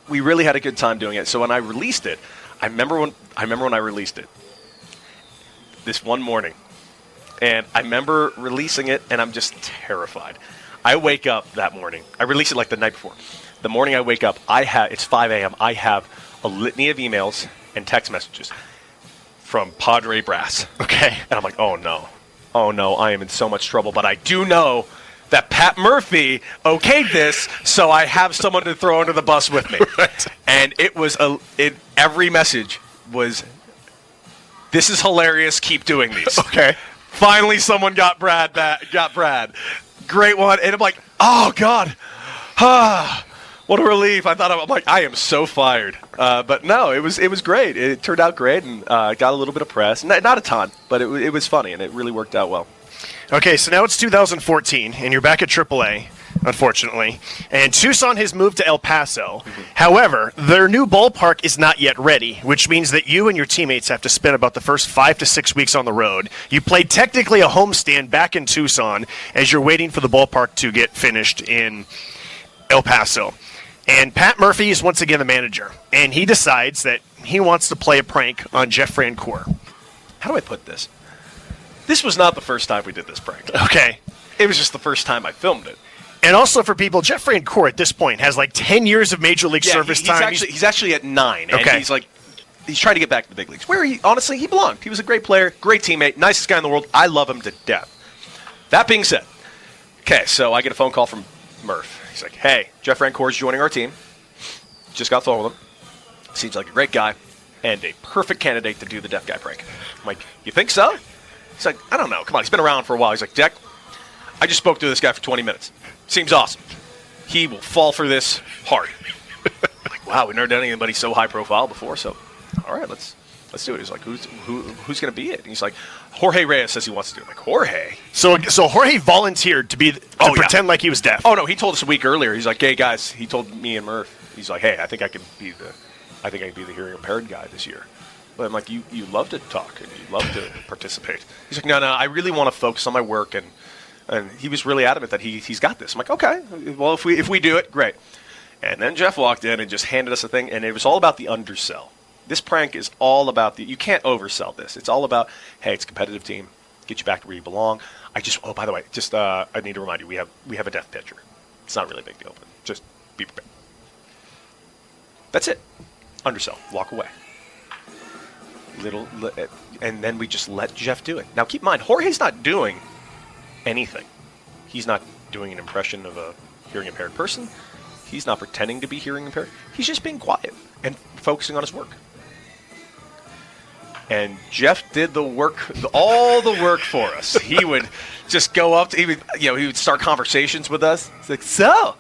we really had a good time doing it. So when I released it, I remember when I released it, this one morning, and I remember releasing it, and I'm just terrified. I wake up that morning. I released it like the night before. The morning I wake up, it's 5 a.m. I have a litany of emails and text messages from Padre Brass. Okay. And I'm like, oh no, I am in so much trouble. But I do know that Pat Murphy okayed this, so I have someone to throw under the bus with me. Right. And it was every message was, this is hilarious, keep doing these. Okay. Finally someone got Brad. Great one. And I'm like, oh God. What a relief. I'm like, I am so fired. But no, it was great. It turned out great, and got a little bit of press. Not a ton, but it was funny, and it really worked out well. Okay, so now it's 2014, and you're back at AAA, unfortunately. And Tucson has moved to El Paso. Mm-hmm. However, their new ballpark is not yet ready, which means that you and your teammates have to spend about the first 5 to 6 weeks on the road. You played technically a homestand back in Tucson as you're waiting for the ballpark to get finished in El Paso. And Pat Murphy is once again the manager, and he decides that he wants to play a prank on Jeff Francoeur. How do I put this? This was not the first time we did this prank. Okay. It was just the first time I filmed it. And also for people, Jeff Francoeur at this point has like 10 years of Major League service time. He's actually at 9, and okay. he's trying to get back to the big leagues, where he belonged. He was a great player, great teammate, nicest guy in the world. I love him to death. That being said, okay, so I get a phone call from Murph. He's like, hey, Jeff Francoeur's joining our team. Just got phone with him. Seems like a great guy and a perfect candidate to do the deaf guy prank. I'm like, you think so? He's like, I don't know. Come on, he's been around for a while. He's like, Jack, I just spoke to this guy for 20 minutes. Seems awesome. He will fall for this hard. I'm like, wow, we've never done anybody so high profile before. So, all right, let's do it. He's like, who's going to be it? And he's like, Jorge Reyes says he wants to do it. I'm like, Jorge? So Jorge volunteered to pretend like he was deaf. Oh no, he told us a week earlier. He's like, hey guys, he told me and Murph. He's like, hey, I think I can be the hearing impaired guy this year. But I'm like, you love to talk and you love to participate. He's like, no, I really want to focus on my work, and he was really adamant that he's got this. I'm like, okay, well if we do it, great. And then Jeff walked in and just handed us a thing, and it was all about the undersell. This prank is all about you can't oversell this. It's all about, hey, it's a competitive team, get you back to where you belong. By the way, I need to remind you, we have a deaf pitcher. It's not really a big deal, but just be prepared. That's it. Undersell, walk away. And then we just let Jeff do it. Now keep in mind, Jorge's not doing anything. He's not doing an impression of a hearing impaired person. He's not pretending to be hearing impaired. He's just being quiet and focusing on his work. And Jeff did the work, all the work for us. He would just go up he would start conversations with us. It's like, so,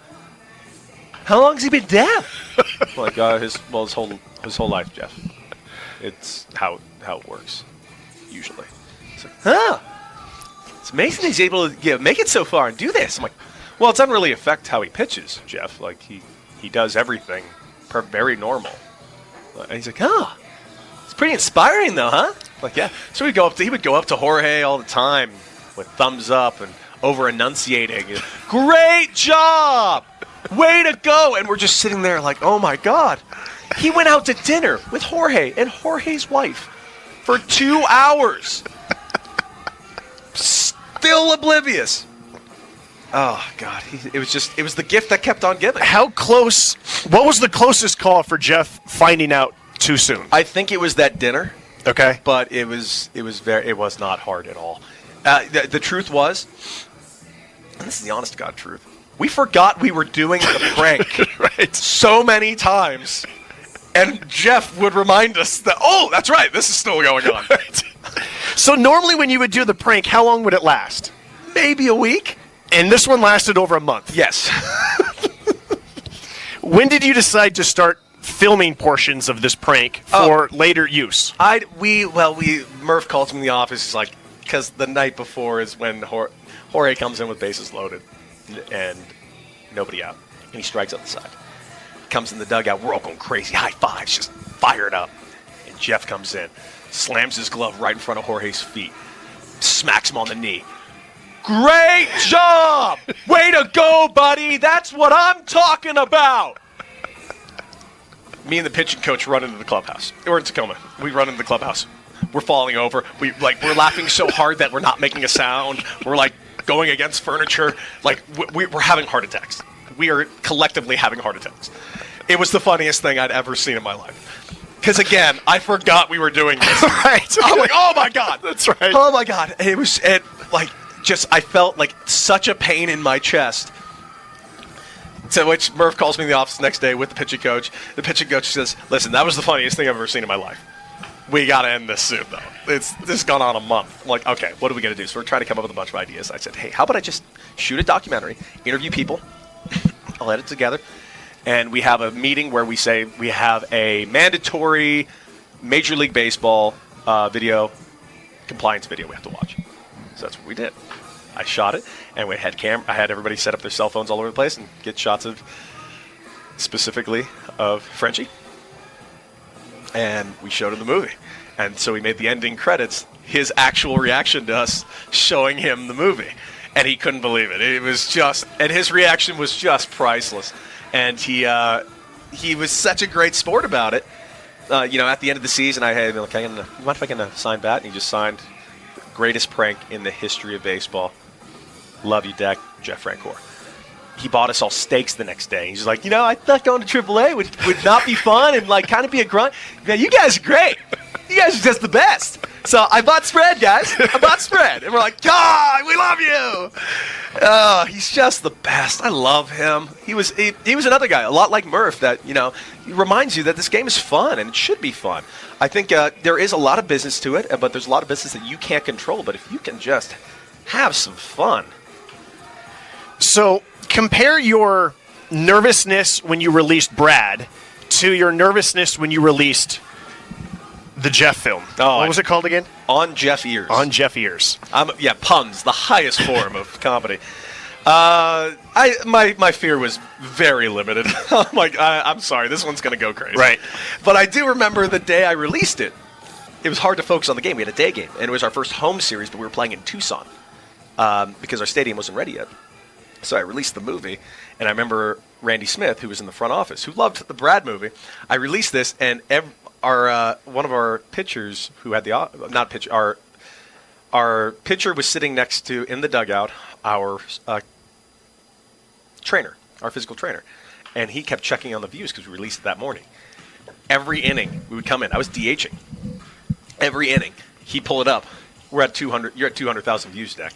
how long has he been deaf? Like, his whole life, Jeff. It's how it works, usually. It's like, it's amazing he's able to make it so far and do this. I'm like, well, it doesn't really affect how he pitches, Jeff. Like, he does everything very normal. And he's like, it's pretty inspiring, though, huh? Like, yeah. So he would go up to Jorge all the time with thumbs up and over-enunciating. Great job! Way to go! And we're just sitting there like, oh, my God. He went out to dinner with Jorge and Jorge's wife for 2 hours. Still oblivious. Oh, God. It was the gift that kept on giving. How close? What was the closest call for Jeff finding out too soon? I think it was that dinner. Okay. But it was not hard at all. The truth was, and this is the honest to God truth, we forgot we were doing the prank right. so many times. And Jeff would remind us that, oh, that's right, this is still going on. Right. So normally when you would do the prank, how long would it last? Maybe a week. And this one lasted over a month. Yes. When did you decide to start filming portions of this prank for later use? Murph calls me in the office. He's like, because the night before is when Jorge comes in with bases loaded and nobody out. And he strikes up the side. Comes in the dugout. We're all going crazy. High fives, just fired up. And Jeff comes in, slams his glove right in front of Jorge's feet, smacks him on the knee. Great job! Way to go, buddy! That's what I'm talking about! Me and the pitching coach run into the clubhouse. We're in Tacoma. We run into the clubhouse. We're falling over. We're laughing so hard that we're not making a sound. We're like going against furniture. Like we're having heart attacks. We are collectively having heart attacks. It was the funniest thing I'd ever seen in my life. Because again, I forgot we were doing this. Right. I'm like, oh my God. That's right. Oh my God. I felt like such a pain in my chest. To which Murph calls me in the office the next day with the pitching coach. The pitching coach says, listen, that was the funniest thing I've ever seen in my life. We got to end this soon, though. This has gone on a month. I'm like, okay, what are we going to do? So we're trying to come up with a bunch of ideas. I said, hey, how about I just shoot a documentary, interview people, I'll edit it together, and we have a meeting where we say we have a mandatory Major League Baseball video, compliance video we have to watch. So that's what we did. I shot it, and I had everybody set up their cell phones all over the place and get shots of, specifically of Frenchie. And we showed him the movie. And so we made the ending credits his actual reaction to us showing him the movie. And he couldn't believe it. It was just, and his reaction was just priceless. And he was such a great sport about it. At the end of the season, I had, like, you mind if I can sign bat? And he just signed the greatest prank in the history of baseball. Love you, Deck, Jeff Francoeur. He bought us all steaks the next day. He's like, I thought going to AAA would not be fun and like kind of be a grunt. Man, you guys are great. You guys are just the best. So I bought spread, guys. I bought spread. And we're like, God, we love you. Oh, he's just the best. I love him. He was another guy, a lot like Murph, that, he reminds you that this game is fun and it should be fun. I think there is a lot of business to it, but there's a lot of business that you can't control. But if you can just have some fun. So compare your nervousness when you released Brad to your nervousness when you released the Jeff film. What was it called again? On Jeff Ears. On Jeff Ears. Puns, the highest form of comedy. My fear was very limited. I'm like, I'm sorry, this one's going to go crazy. Right. But I do remember the day I released it. It was hard to focus on the game. We had a day game, and it was our first home series, but we were playing in Tucson because our stadium wasn't ready yet. So I released the movie, and I remember Randy Smith, who was in the front office, who loved the Brad movie. I released this, and one of our pitchers who had our pitcher was sitting next to, in the dugout, our trainer, our physical trainer, and he kept checking on the views because we released it that morning. Every inning, we would come in. I was DHing. Every inning, he'd pull it up. We're at 200. You're at 200,000 views, Deck.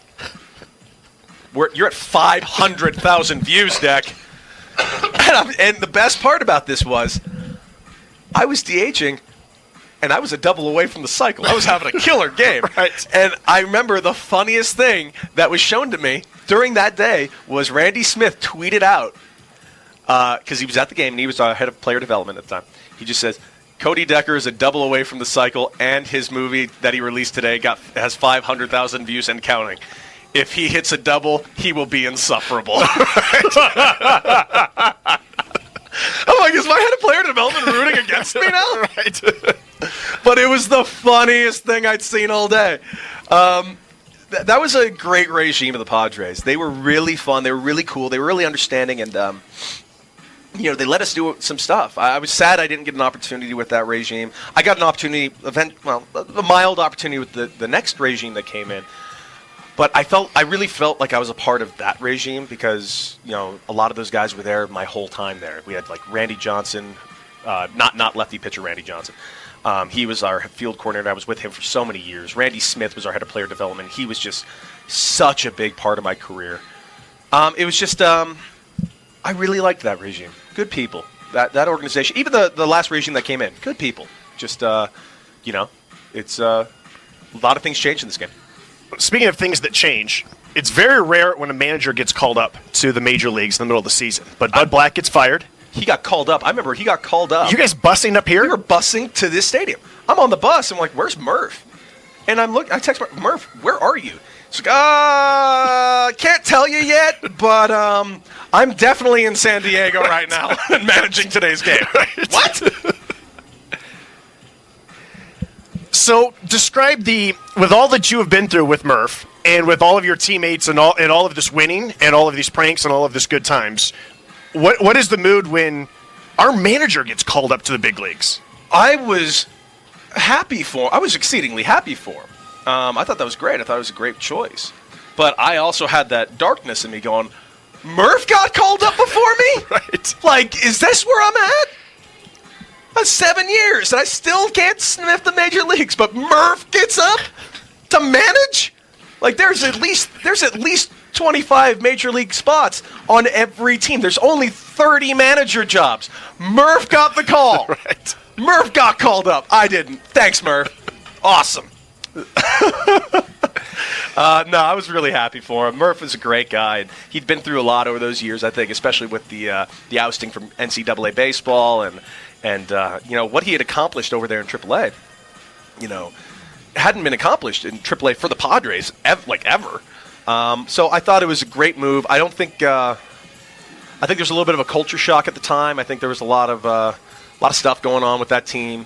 You're at 500,000 views, Deck. And the best part about this was I was DHing, and I was a double away from the cycle. I was having a killer game. Right. And I remember the funniest thing that was shown to me during that day was Randy Smith tweeted out, because he was at the game, and he was our head of player development at the time. He just says, Cody Decker is a double away from the cycle, and his movie that he released today has 500,000 views and counting. If he hits a double, he will be insufferable. I'm like, is my head of player development rooting against me now? Right. But it was the funniest thing I'd seen all day. That was a great regime of the Padres. They were really fun. They were really cool. They were really understanding, and they let us do some stuff. I was sad I didn't get an opportunity with that regime. I got an opportunity, a mild opportunity with the next regime that came in. But I really felt like I was a part of that regime because, a lot of those guys were there my whole time there. We had like Randy Johnson, not lefty pitcher Randy Johnson. He was our field coordinator. I was with him for so many years. Randy Smith was our head of player development. He was just such a big part of my career. It was just, I really liked that regime. Good people. That organization. Even the last regime that came in. Good people. Just, it's a lot of things changed in this game. Speaking of things that change, it's very rare when a manager gets called up to the major leagues in the middle of the season. But Bud Black gets fired. He got called up. I remember he got called up. You guys busing up here? We were busing to this stadium. I'm on the bus. I'm like, where's Murph? And I text Murph, where are you? He's like, can't tell you yet, but I'm definitely in San Diego right now and managing today's game. What? So describe with all that you have been through with Murph and with all of your teammates and all of this winning and all of these pranks and all of this good times, what is the mood when our manager gets called up to the big leagues? I was happy for him. I was exceedingly happy for him. I thought that was great. I thought it was a great choice. But I also had that darkness in me going, Murph got called up before me? Right. Like, is this where I'm at? That's 7 years, and I still can't sniff the major leagues, but Murph gets up to manage? Like, there's at least 25 major league spots on every team. There's only 30 manager jobs. Murph got the call. Right. Murph got called up. I didn't. Thanks, Murph. Awesome. No, I was really happy for him. Murph is a great guy. And he'd been through a lot over those years, I think, especially with the ousting from NCAA baseball and what he had accomplished over there in AAA. Hadn't been accomplished in AAA for the Padres ever. So I thought it was a great move. I don't think. I think there's a little bit of a culture shock at the time. I think there was a lot of stuff going on with that team.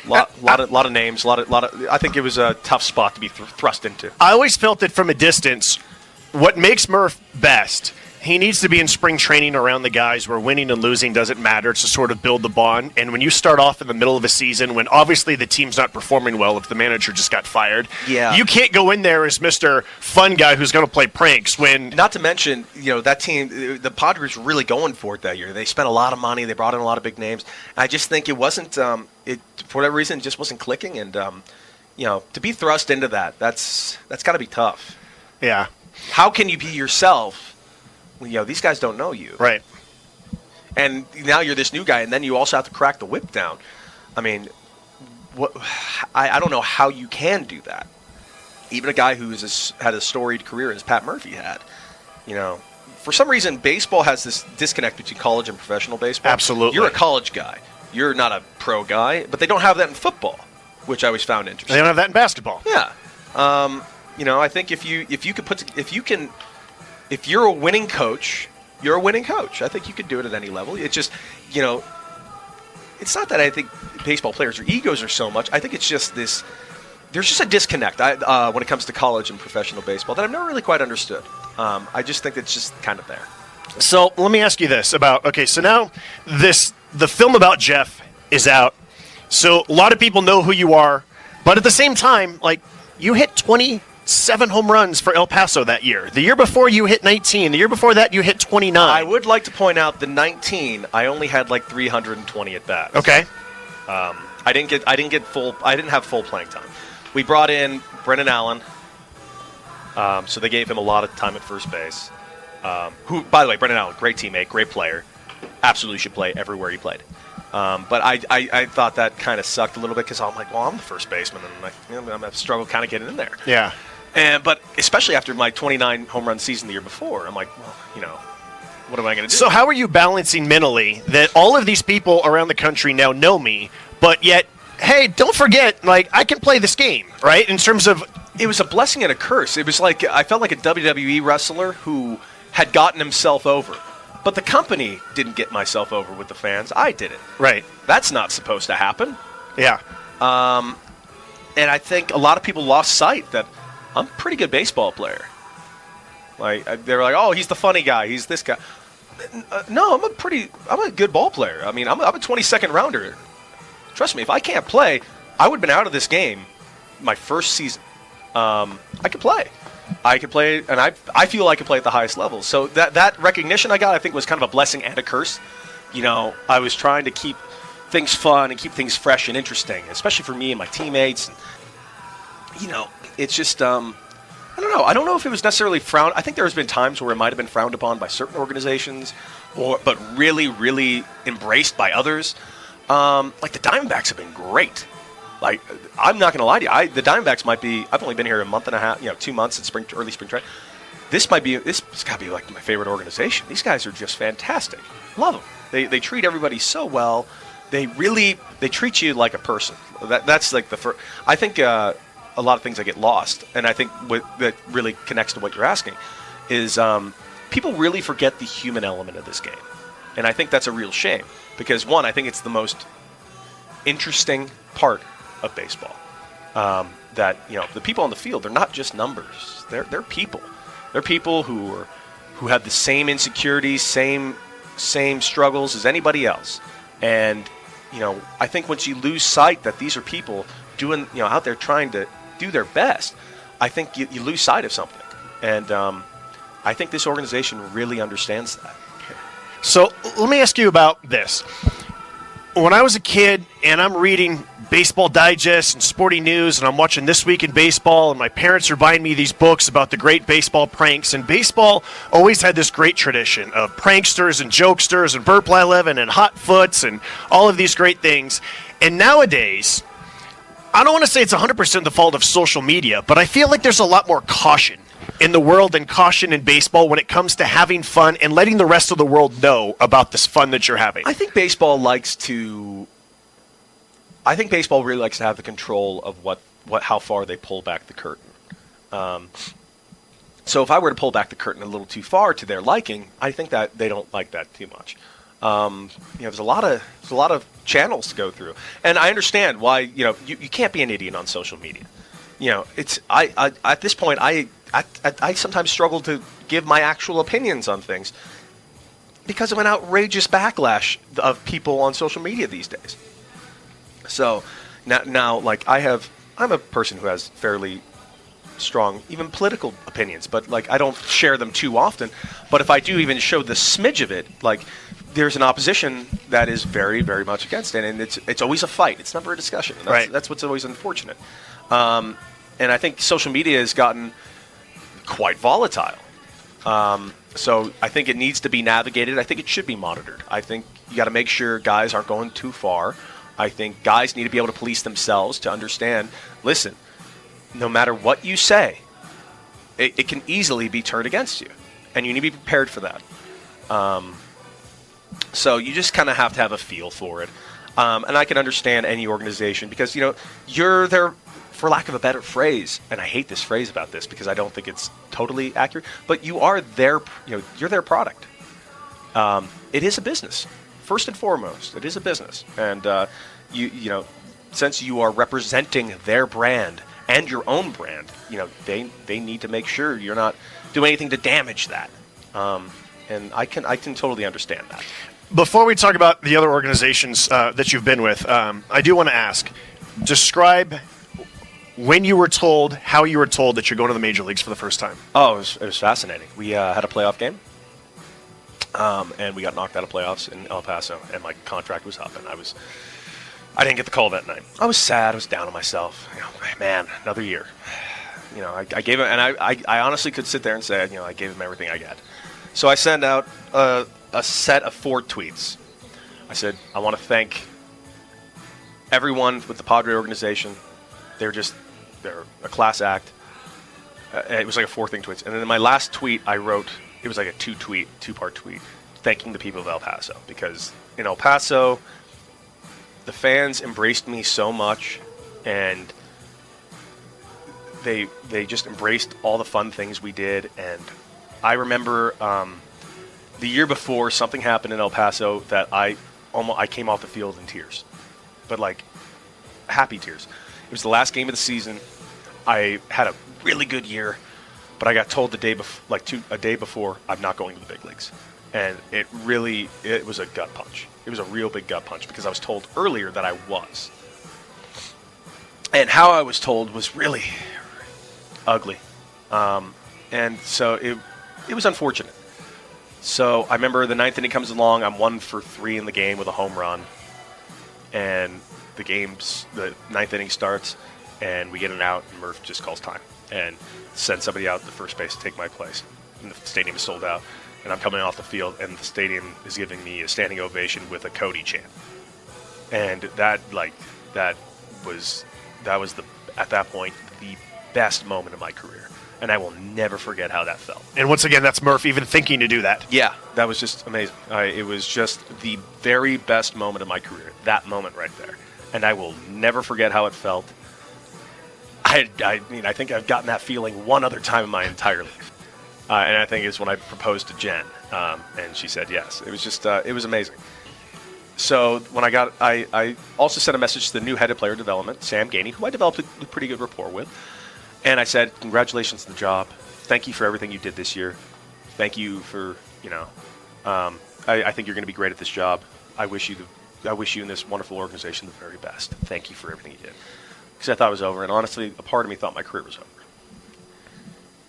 Lot of names, lot of. I think it was a tough spot to be thrust into. I always felt that from a distance, what makes Murph best, he needs to be in spring training around the guys where winning and losing doesn't matter. It's to sort of build the bond. And when you start off in the middle of a season, when obviously the team's not performing well, if the manager just got fired, you can't go in there as Mr. Fun Guy who's going to play pranks. When not to mention, that team, the Padres were really going for it that year. They spent a lot of money. They brought in a lot of big names. I just think it wasn't. For whatever reason, it just wasn't clicking. And to be thrust into that's got to be tough. Yeah. How can you be yourself? These guys don't know you. Right. And now you're this new guy, and then you also have to crack the whip down. I mean, I don't know how you can do that. Even a guy who's had a storied career as Pat Murphy had. For some reason, baseball has this disconnect between college and professional baseball. Absolutely. You're a college guy. You're not a pro guy, but they don't have that in football, which I always found interesting. They don't have that in basketball. Yeah. I think if you're a winning coach, you're a winning coach. I think you could do it at any level. It's just, it's not that I think baseball players' egos are so much. I think it's just this. There's just a disconnect when it comes to college and professional baseball that I've never really quite understood. I just think it's just kind of there. So let me ask you this so now the film about Jeff is out. So a lot of people know who you are, but at the same time, like, you hit 27 home runs for El Paso that year. The year before you hit 19. The year before that you hit 29. I would like to point out the 19. I only had like 320 at bats. Okay. I didn't have full playing time. We brought in Brendan Allen, so they gave him a lot of time at first base. Who, by the way, Brendan Allen, great teammate, great player, absolutely should play everywhere he played. But I thought that kind of sucked a little bit because I'm like, well, I'm the first baseman, and I'm going to struggle kind of getting in there. Yeah. But especially after my 29 home run season the year before, I'm like, well, what am I going to do? So how are you balancing mentally that all of these people around the country now know me, but yet, hey, don't forget, like, I can play this game, right? In terms of... It was a blessing and a curse. It was like, I felt like a WWE wrestler who had gotten himself over. But the company didn't get myself over with the fans. I did it. Right. That's not supposed to happen. Yeah. And I think a lot of people lost sight that I'm a pretty good baseball player. Like, they were like, oh, he's the funny guy. He's this guy. No, I'm a good ball player. I mean, I'm a 22nd rounder. Trust me, if I can't play, I would have been out of this game my first season. I could play. And I feel I could play at the highest level. So that recognition I got, I think, was kind of a blessing and a curse. I was trying to keep things fun and keep things fresh and interesting, especially for me and my teammates. It's just, I don't know. I don't know if it was necessarily frowned. I think there has been times where it might have been frowned upon by certain organizations, but really, really embraced by others. Like the Diamondbacks have been great. Like, I'm not going to lie to you. The Diamondbacks might be. I've only been here a month and a half. 2 months in early spring training. This got to be like my favorite organization. These guys are just fantastic. Love them. They treat everybody so well. They treat you like a person. That's like the first. I think a lot of things that get lost, and I think that really connects to what you're asking, is people really forget the human element of this game, and I think that's a real shame because one, I think it's the most interesting part of baseball. That the people on the field, they're not just numbers. They're people. They're people who have the same insecurities, same struggles as anybody else. And I think once you lose sight that these are people doing, out there trying to do their best, I think you lose sight of something. And I think this organization really understands that. So let me ask you about this. When I was a kid and I'm reading Baseball Digest and Sporting News and I'm watching This Week in Baseball and my parents are buying me these books about the great baseball pranks, and baseball always had this great tradition of pranksters and jokesters and Burt Blyleven and Hot Foots and all of these great things. And nowadays, I don't want to say it's 100% the fault of social media, but I feel like there's a lot more caution in the world and caution in baseball when it comes to having fun and letting the rest of the world know about this fun that you're having. I think baseball really likes to have the control of how far they pull back the curtain. So if I were to pull back the curtain a little too far to their liking, I think that they don't like that too much. There's a lot of channels to go through, and I understand why. You can't be an idiot on social media. It's I at this point I sometimes struggle to give my actual opinions on things because of an outrageous backlash of people on social media these days. So now like I'm a person who has fairly strong, even political opinions, but like I don't share them too often. But if I do even show the smidge of it, like there's an opposition that is very, very much against it, and it's always a fight. It's never a discussion. That's what's always unfortunate. And I think social media has gotten quite volatile. So I think it needs to be navigated. I think it should be monitored. I think you got to make sure guys aren't going too far. I think guys need to be able to police themselves to understand, listen, no matter what you say, it can easily be turned against you. And you need to be prepared for that. So you just kind of have to have a feel for it. And I can understand any organization because, you're their, for lack of a better phrase, and I hate this phrase about this because I don't think it's totally accurate, but you are their, you're their product. It is a business. First and foremost, it is a business. And, since you are representing their brand and your own brand, they need to make sure you're not doing anything to damage that. And I can totally understand that. Before we talk about the other organizations that you've been with, I do want to ask, describe when you were told, how you were told that you're going to the major leagues for the first time. Oh, it was fascinating. We had a playoff game, and we got knocked out of playoffs in El Paso, and my contract was up, and I didn't get the call that night. I was sad. I was down on myself. Man, another year. I gave him, and I honestly could sit there and say, I gave him everything I got. So I sent out a set of 4 tweets. I said, I want to thank everyone with the Padre organization. They're a class act. It was like a 4-thing tweets. And then in my last tweet, I wrote, it was like a 2-part tweet, thanking the people of El Paso. Because in El Paso, the fans embraced me so much, and they just embraced all the fun things we did. And I remember the year before, something happened in El Paso that I came off the field in tears, but like happy tears. It was the last game of the season. I had a really good year, but I got told a day before, I'm not going to the big leagues, and it was a gut punch. It was a real big gut punch because I was told earlier that I was, and how I was told was really ugly, and so it was unfortunate. So I remember the 9th inning comes along. I'm 1 for 3 in the game with a home run, and the 9th inning starts, and we get an out, and Murph just calls time and sends somebody out to first base to take my place. And the stadium is sold out, and I'm coming off the field, and the stadium is giving me a standing ovation with a Cody chant. And that was at that point the best moment of my career. And I will never forget how that felt. And once again, that's Murph even thinking to do that. Yeah, that was just amazing. It was just the very best moment of my career, that moment right there. And I will never forget how it felt. I think I've gotten that feeling one other time in my entire life. And I think it's when I proposed to Jen, and she said yes. It was just, it was amazing. So when I also sent a message to the new head of player development, Sam Gainey, who I developed a pretty good rapport with. And I said, congratulations on the job. Thank you for everything you did this year. Thank you for, I think you're going to be great at this job. I wish you I wish you and this wonderful organization the very best. Thank you for everything you did. Because I thought it was over, and honestly, a part of me thought my career was over.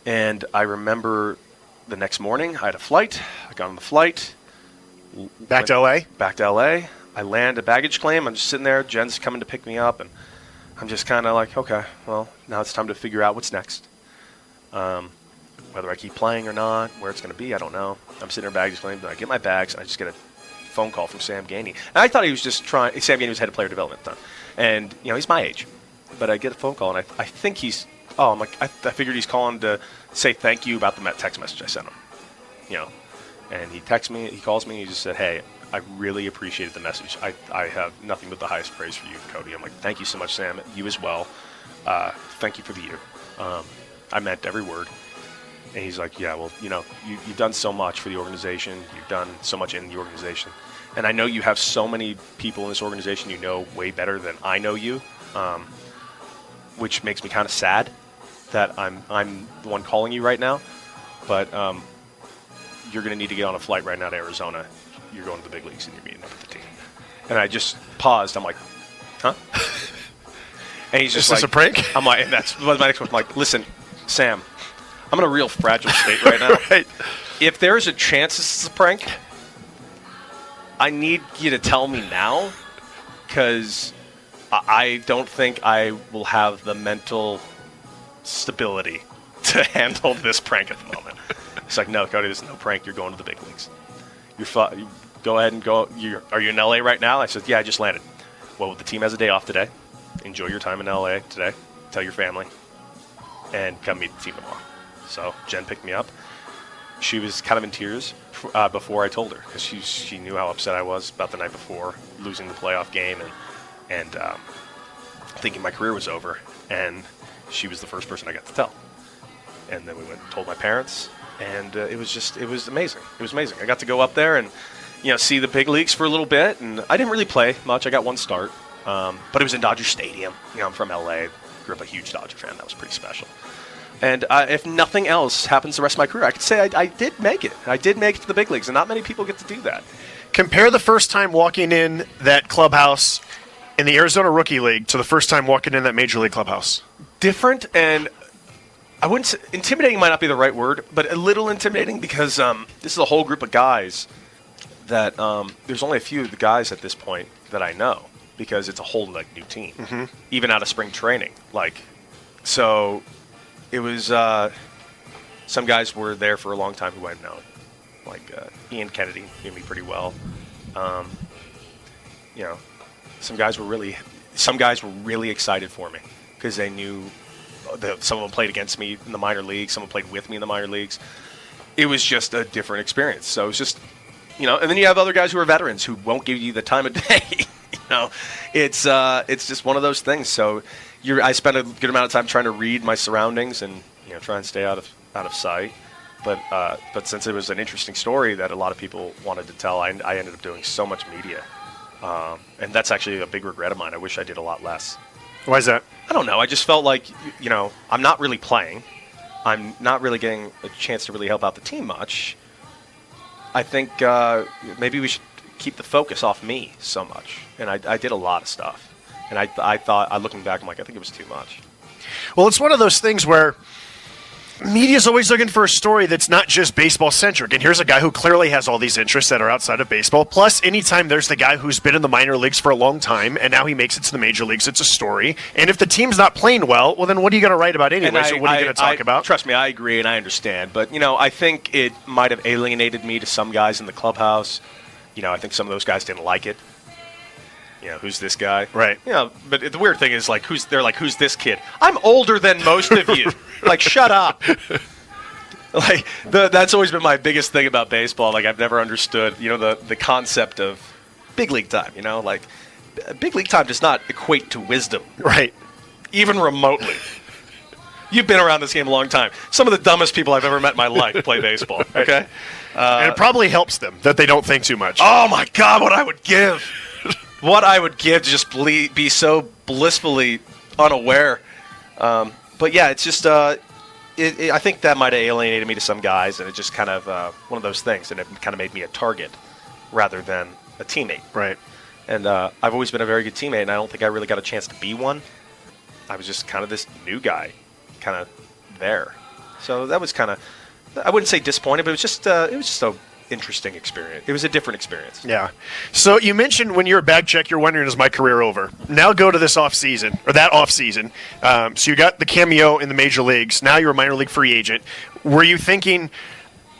And I remember the next morning, I had a flight. I got on the flight. Back to L.A.? Back to L.A. I land a baggage claim. I'm just sitting there. Jen's coming to pick me up, and I'm just kind of like, okay, well, now it's time to figure out what's next. Whether I keep playing or not, where it's going to be, I don't know. I'm sitting there baggage claim, but I get my bags, and I just get a phone call from Sam Gainey. And I thought he was just trying. Sam Gainey was head of player development at the time, and he's my age. But I get a phone call, and I think he's. Oh, I'm like I figured he's calling to say thank you about the text message I sent him. And he texts me, he calls me, and he just said, "Hey, I really appreciated the message. I have nothing but the highest praise for you, Cody." I'm like, "Thank you so much, Sam. You as well. Thank you for the year. I meant every word." And he's like, "Yeah, well, you've done so much for the organization. You've done so much in the organization. And I know you have so many people in this organization you know way better than I know you, which makes me kind of sad that I'm the one calling you right now. But you're going to need to get on a flight right now to Arizona. You're going to the big leagues and you're meeting up with the team." And I just paused. I'm like, "Huh?" And he's just Is this a prank? I'm like, and that's my next one. I'm like, "Listen, Sam, I'm in a real fragile state right now. Right. If there is a chance this is a prank, I need you to tell me now, because I don't think I will have the mental stability to handle this prank at the moment." It's like, "No, Cody, this is no prank. You're going to the big leagues. You go ahead and go. Are you in LA right now?" I said, "Yeah, I just landed." "Well, the team has a day off today. Enjoy your time in LA today. Tell your family, and come meet the team tomorrow." So Jen picked me up. She was kind of in tears before I told her, because she knew how upset I was about the night before, losing the playoff game and thinking my career was over. And she was the first person I got to tell. And then we went and told my parents, and it was amazing. It was amazing. I got to go up there and see the big leagues for a little bit, and I didn't really play much. I got one start, but it was in Dodger Stadium. I'm from LA, grew up a huge Dodger fan. That was pretty special. And if nothing else happens the rest of my career, I could say I did make it. I did make it to the big leagues, and not many people get to do that. Compare the first time walking in that clubhouse in the Arizona Rookie League to the first time walking in that Major League clubhouse. Different, and I wouldn't say, intimidating might not be the right word, but a little intimidating, because this is a whole group of guys that there's only a few of the guys at this point that I know, because it's a whole new team, even out of spring training. So it was some guys were there for a long time who I've known, like Ian Kennedy knew me pretty well. Some guys were really excited for me, because they knew that some of them played against me in the minor leagues, some of them played with me in the minor leagues. It was just a different experience. So it was just, and then you have other guys who are veterans who won't give you the time of day. It's just one of those things. So I spent a good amount of time trying to read my surroundings and try and stay out of sight. But since it was an interesting story that a lot of people wanted to tell, I ended up doing so much media, and that's actually a big regret of mine. I wish I did a lot less. Why is that? I don't know. I just felt like I'm not really playing. I'm not really getting a chance to really help out the team much. I think maybe we should keep the focus off me so much. And I did a lot of stuff. And I thought, looking back, I'm like, I think it was too much. Well, it's one of those things where media's always looking for a story that's not just baseball-centric. And here's a guy who clearly has all these interests that are outside of baseball. Plus, anytime there's the guy who's been in the minor leagues for a long time, and now he makes it to the major leagues, it's a story. And if the team's not playing well, then what are you going to write about anyway? So what are you going to talk about? Trust me, I agree, and I understand. But, I think it might have alienated me to some guys in the clubhouse. I think some of those guys didn't like it. Who's this guy? Right. But the weird thing is, who's this kid? I'm older than most of you. Shut up. That's always been my biggest thing about baseball. I've never understood, the concept of big league time. Big league time does not equate to wisdom. Right. Even remotely. You've been around this game a long time. Some of the dumbest people I've ever met in my life play baseball. Okay. And it probably helps them that they don't think too much. Oh my God, what I would give. What I would give to just be so blissfully unaware. But yeah, it's just, I think that might have alienated me to some guys, and it just kind of one of those things, and it kind of made me a target rather than a teammate. Right. And I've always been a very good teammate, and I don't think I really got a chance to be one. I was just kind of this new guy, kind of there. So that was kind of, I wouldn't say disappointed, but it was just a interesting experience. It was a different experience. Yeah. So you mentioned when you're a bag check, you're wondering, is my career over? Now go to this off season, or that off season. So you got the cameo in the major leagues. Now you're a minor league free agent. Were you thinking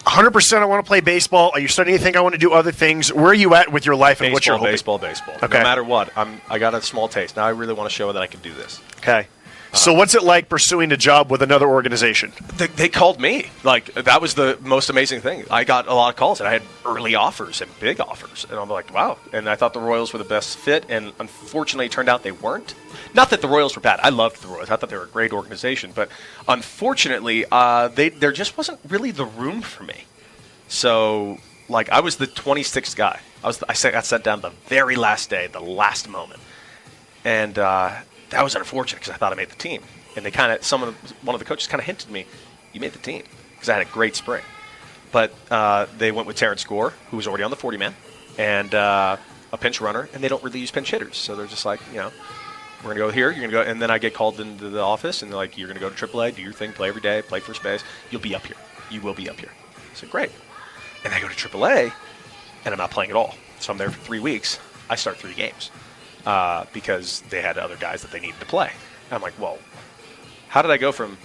100% I want to play baseball? Are you starting to think I want to do other things? Where are you at with your life and what you're hoping? Baseball. Okay. No matter what, I got a small taste. Now I really want to show that I can do this. Okay. So what's it like pursuing a job with another organization? They called me. Like, that was the most amazing thing. I got a lot of calls, and I had early offers and big offers. And I'm like, wow. And I thought the Royals were the best fit, and unfortunately it turned out they weren't. Not that the Royals were bad. I loved the Royals. I thought they were a great organization. But unfortunately, there just wasn't really the room for me. So, like, I was the 26th guy. I got sent down the very last day, the last moment. And that was unfortunate because I thought I made the team. And they one of the coaches kind of hinted to me, you made the team, because I had a great spring. But they went with Terrence Gore, who was already on the 40-man, and a pinch runner, and they don't really use pinch hitters. So they're just like, we're going to go here, you're going to go, and then I get called into the office, and they're like, you're going to go to AAA, do your thing, play every day, play first base. You'll be up here. You will be up here. I said, great. And I go to AAA, and I'm not playing at all. So I'm there for 3 weeks. I start 3 games. Because they had other guys that they needed to play. And I'm like, well, how did I go from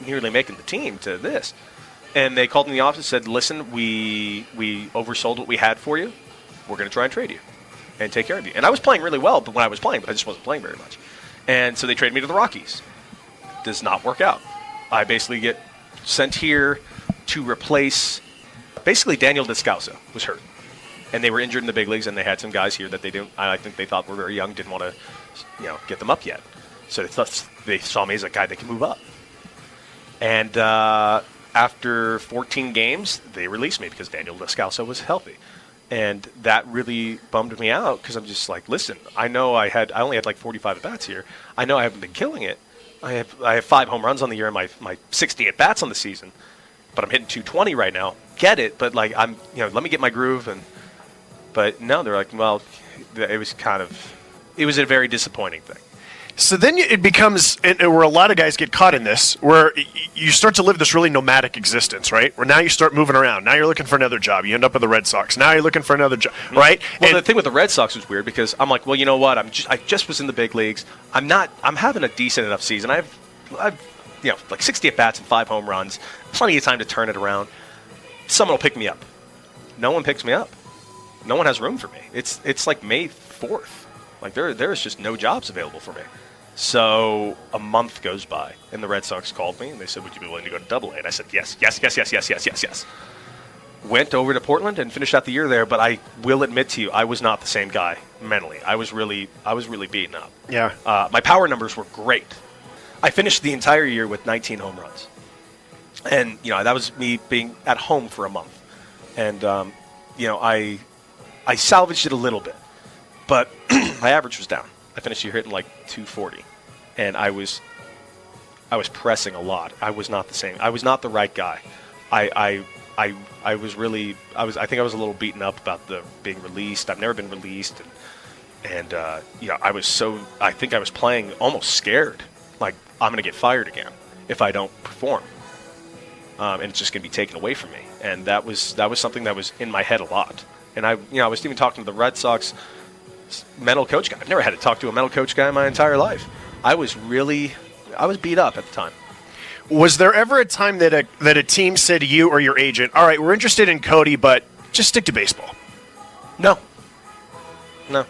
nearly making the team to this? And they called me in the office and said, listen, we oversold what we had for you. We're going to try and trade you and take care of you. And I was playing really well when I was playing, but I just wasn't playing very much. And so they traded me to the Rockies. Does not work out. I basically get sent here to replace, basically Daniel Descalso was hurt. And they were injured in the big leagues, and they had some guys here that I think they thought were very young, didn't want to, get them up yet. So they saw me as a guy that can move up. And after 14 games, they released me because Daniel Descalso was healthy. And that really bummed me out because I'm just like, listen, I know I only had like 45 at-bats here. I know I haven't been killing it. I have 5 home runs on the year and my 60 at-bats on the season. But I'm hitting 220 right now. Get it, but like let me get my groove. But no, they're like, well, it was a very disappointing thing. So then it becomes, where a lot of guys get caught in this, where you start to live this really nomadic existence, right? Where now you start moving around. Now you're looking for another job. You end up with the Red Sox. Now you're looking for another job, right? Well, the thing with the Red Sox was weird because I'm like, well, you know what? I just was in the big leagues. I'm having a decent enough season. I've like 60 at-bats and 5 home runs. Plenty of time to turn it around. Someone will pick me up. No one picks me up. No one has room for me. It's like May 4th. Like there's just no jobs available for me. So a month goes by, and the Red Sox called me, and they said, would you be willing to go to AA? And I said, yes. Went over to Portland and finished out the year there, but I will admit to you, I was not the same guy mentally. I was really beaten up. Yeah. My power numbers were great. I finished the entire year with 19 home runs. And, that was me being at home for a month. And, I salvaged it a little bit, but my average was down. I finished the year hitting like 240, and I was pressing a lot. I was not the same. I was not the right guy. I think I was a little beaten up about the being released. I've never been released, and I think I was playing almost scared, like I'm going to get fired again if I don't perform, and it's just going to be taken away from me. And that was something that was in my head a lot. And I was even talking to the Red Sox mental coach guy. I've never had to talk to a mental coach guy in my entire life. I was beat up at the time. Was there ever a time that a team said to you or your agent, all right, we're interested in Cody, but just stick to baseball? No. My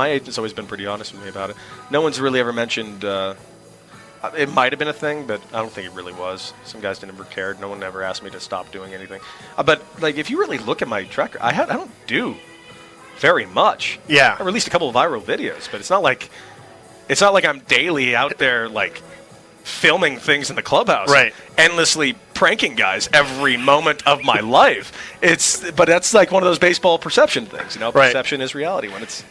agent's always been pretty honest with me about it. No one's really ever mentioned, it might have been a thing, but I don't think it really was. Some guys never cared. No one ever asked me to stop doing anything. But like, if you really look at my track record, I don't do very much. Yeah. I released a couple of viral videos, but it's not like I'm daily out there like filming things in the clubhouse, right? Endlessly pranking guys every moment of my life. But that's like one of those baseball perception things, Right. Perception is reality when it's.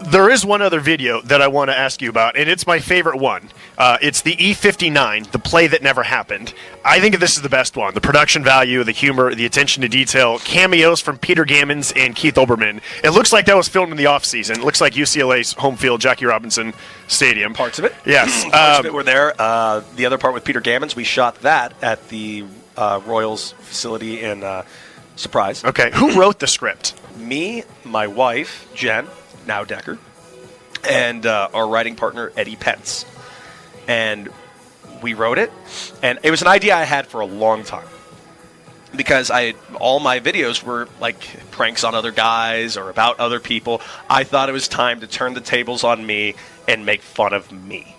There is one other video that I want to ask you about, and it's my favorite one. It's the E59, the play that never happened. I think this is the best one. The production value, the humor, the attention to detail, cameos from Peter Gammons and Keith Olbermann. It looks like that was filmed in the offseason. It looks like UCLA's home field, Jackie Robinson Stadium. Parts of it? Yes. Parts of it were there. The other part with Peter Gammons, we shot that at the Royals facility in Surprise. Okay. Who wrote the script? Me, my wife, Jen, now Decker, and our writing partner, Eddie Pence. And we wrote it, and it was an idea I had for a long time. Because all my videos were like pranks on other guys or about other people. I thought it was time to turn the tables on me and make fun of me.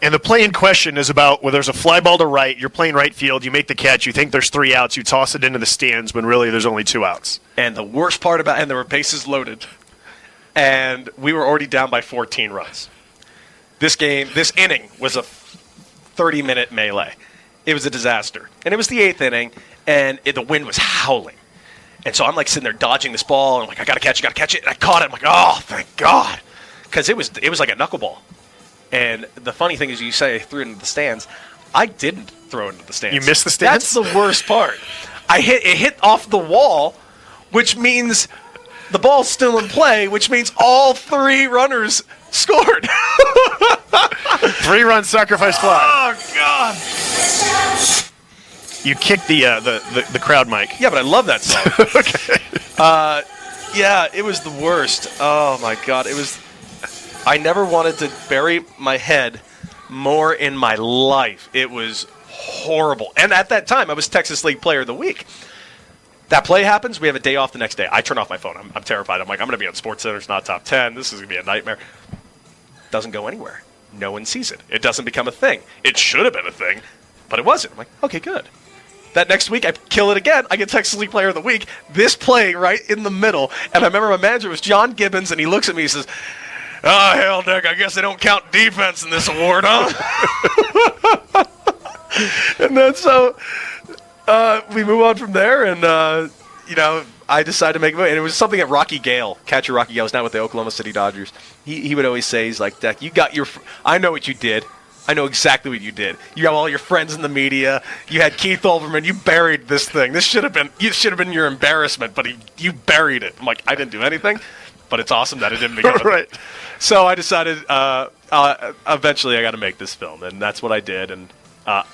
And the play in question is about where there's a fly ball to right, you're playing right field, you make the catch, you think there's 3 outs, you toss it into the stands when really there's only 2 outs. And the worst part about it, and there were bases loaded, and we were already down by 14 runs. This inning was a 30-minute melee. It was a disaster. And it was the 8th inning, and the wind was howling. And so I'm like sitting there dodging this ball, and I'm like, I gotta catch it. And I caught it. I'm like, oh, thank God. Because it was like a knuckleball. And the funny thing is, you say I threw it into the stands. I didn't throw it into the stands. You missed the stands? That's the worst part. It hit off the wall, which means the ball's still in play, which means all 3 runners scored. 3-run sacrifice fly. Oh, God. You kicked the crowd mic. Yeah, but I love that song. Okay. Yeah, it was the worst. Oh, my God. I never wanted to bury my head more in my life. It was horrible. And at that time, I was Texas League Player of the Week. That play happens, we have a day off the next day. I turn off my phone. I'm terrified. I'm like, I'm going to be on SportsCenter's Not Top 10. This is going to be a nightmare. Doesn't go anywhere. No one sees it. It doesn't become a thing. It should have been a thing, but it wasn't. I'm like, okay, good. That next week, I kill it again. I get Texas League Player of the Week. This play right in the middle. And I remember my manager was John Gibbons, and he looks at me and says, oh, hell, Dick, I guess they don't count defense in this award, huh? And then so we move on from there, and, I decided to make a movie. And it was something that catcher Rocky Gale, was now with the Oklahoma City Dodgers. He would always say, he's like, Dick, I know what you did. I know exactly what you did. You have all your friends in the media. You had Keith Olbermann. You buried this thing. This should have been your embarrassment, but you buried it. I'm like, I didn't do anything, but it's awesome that it didn't become right. So I decided eventually I got to make this film, and that's what I did. And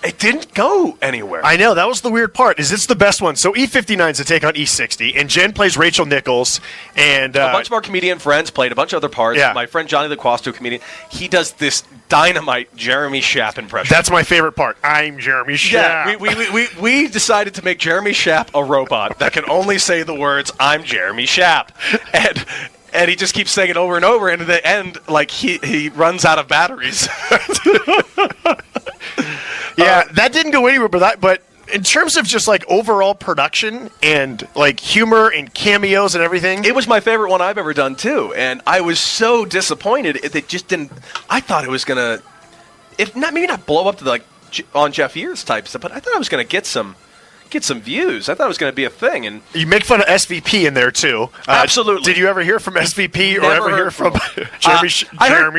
it didn't go anywhere. I know. That was the weird part. Is it's the best one. So E59 is a take on E60, and Jen plays Rachel Nichols. And a bunch of our comedian friends played a bunch of other parts. Yeah. My friend Johnny LaQuasto, comedian, he does this dynamite Jeremy Schaap impression. That's my favorite part. I'm Jeremy Schaap. Yeah, we decided to make Jeremy Schaap a robot that can only say the words, I'm Jeremy Schaap. And he just keeps saying it over and over, and at the end, like, he runs out of batteries. Yeah, that didn't go anywhere, but in terms of just, like, overall production and, like, humor and cameos and everything. It was my favorite one I've ever done, too. And I was so disappointed. It just didn't. I thought it was going to, maybe not blow up to, like, on Jeff Ears type stuff, but I thought I was going to get some views. I thought it was going to be a thing. And you make fun of SVP in there, too. Absolutely. Did you ever hear from SVP or ever hear from Jeremy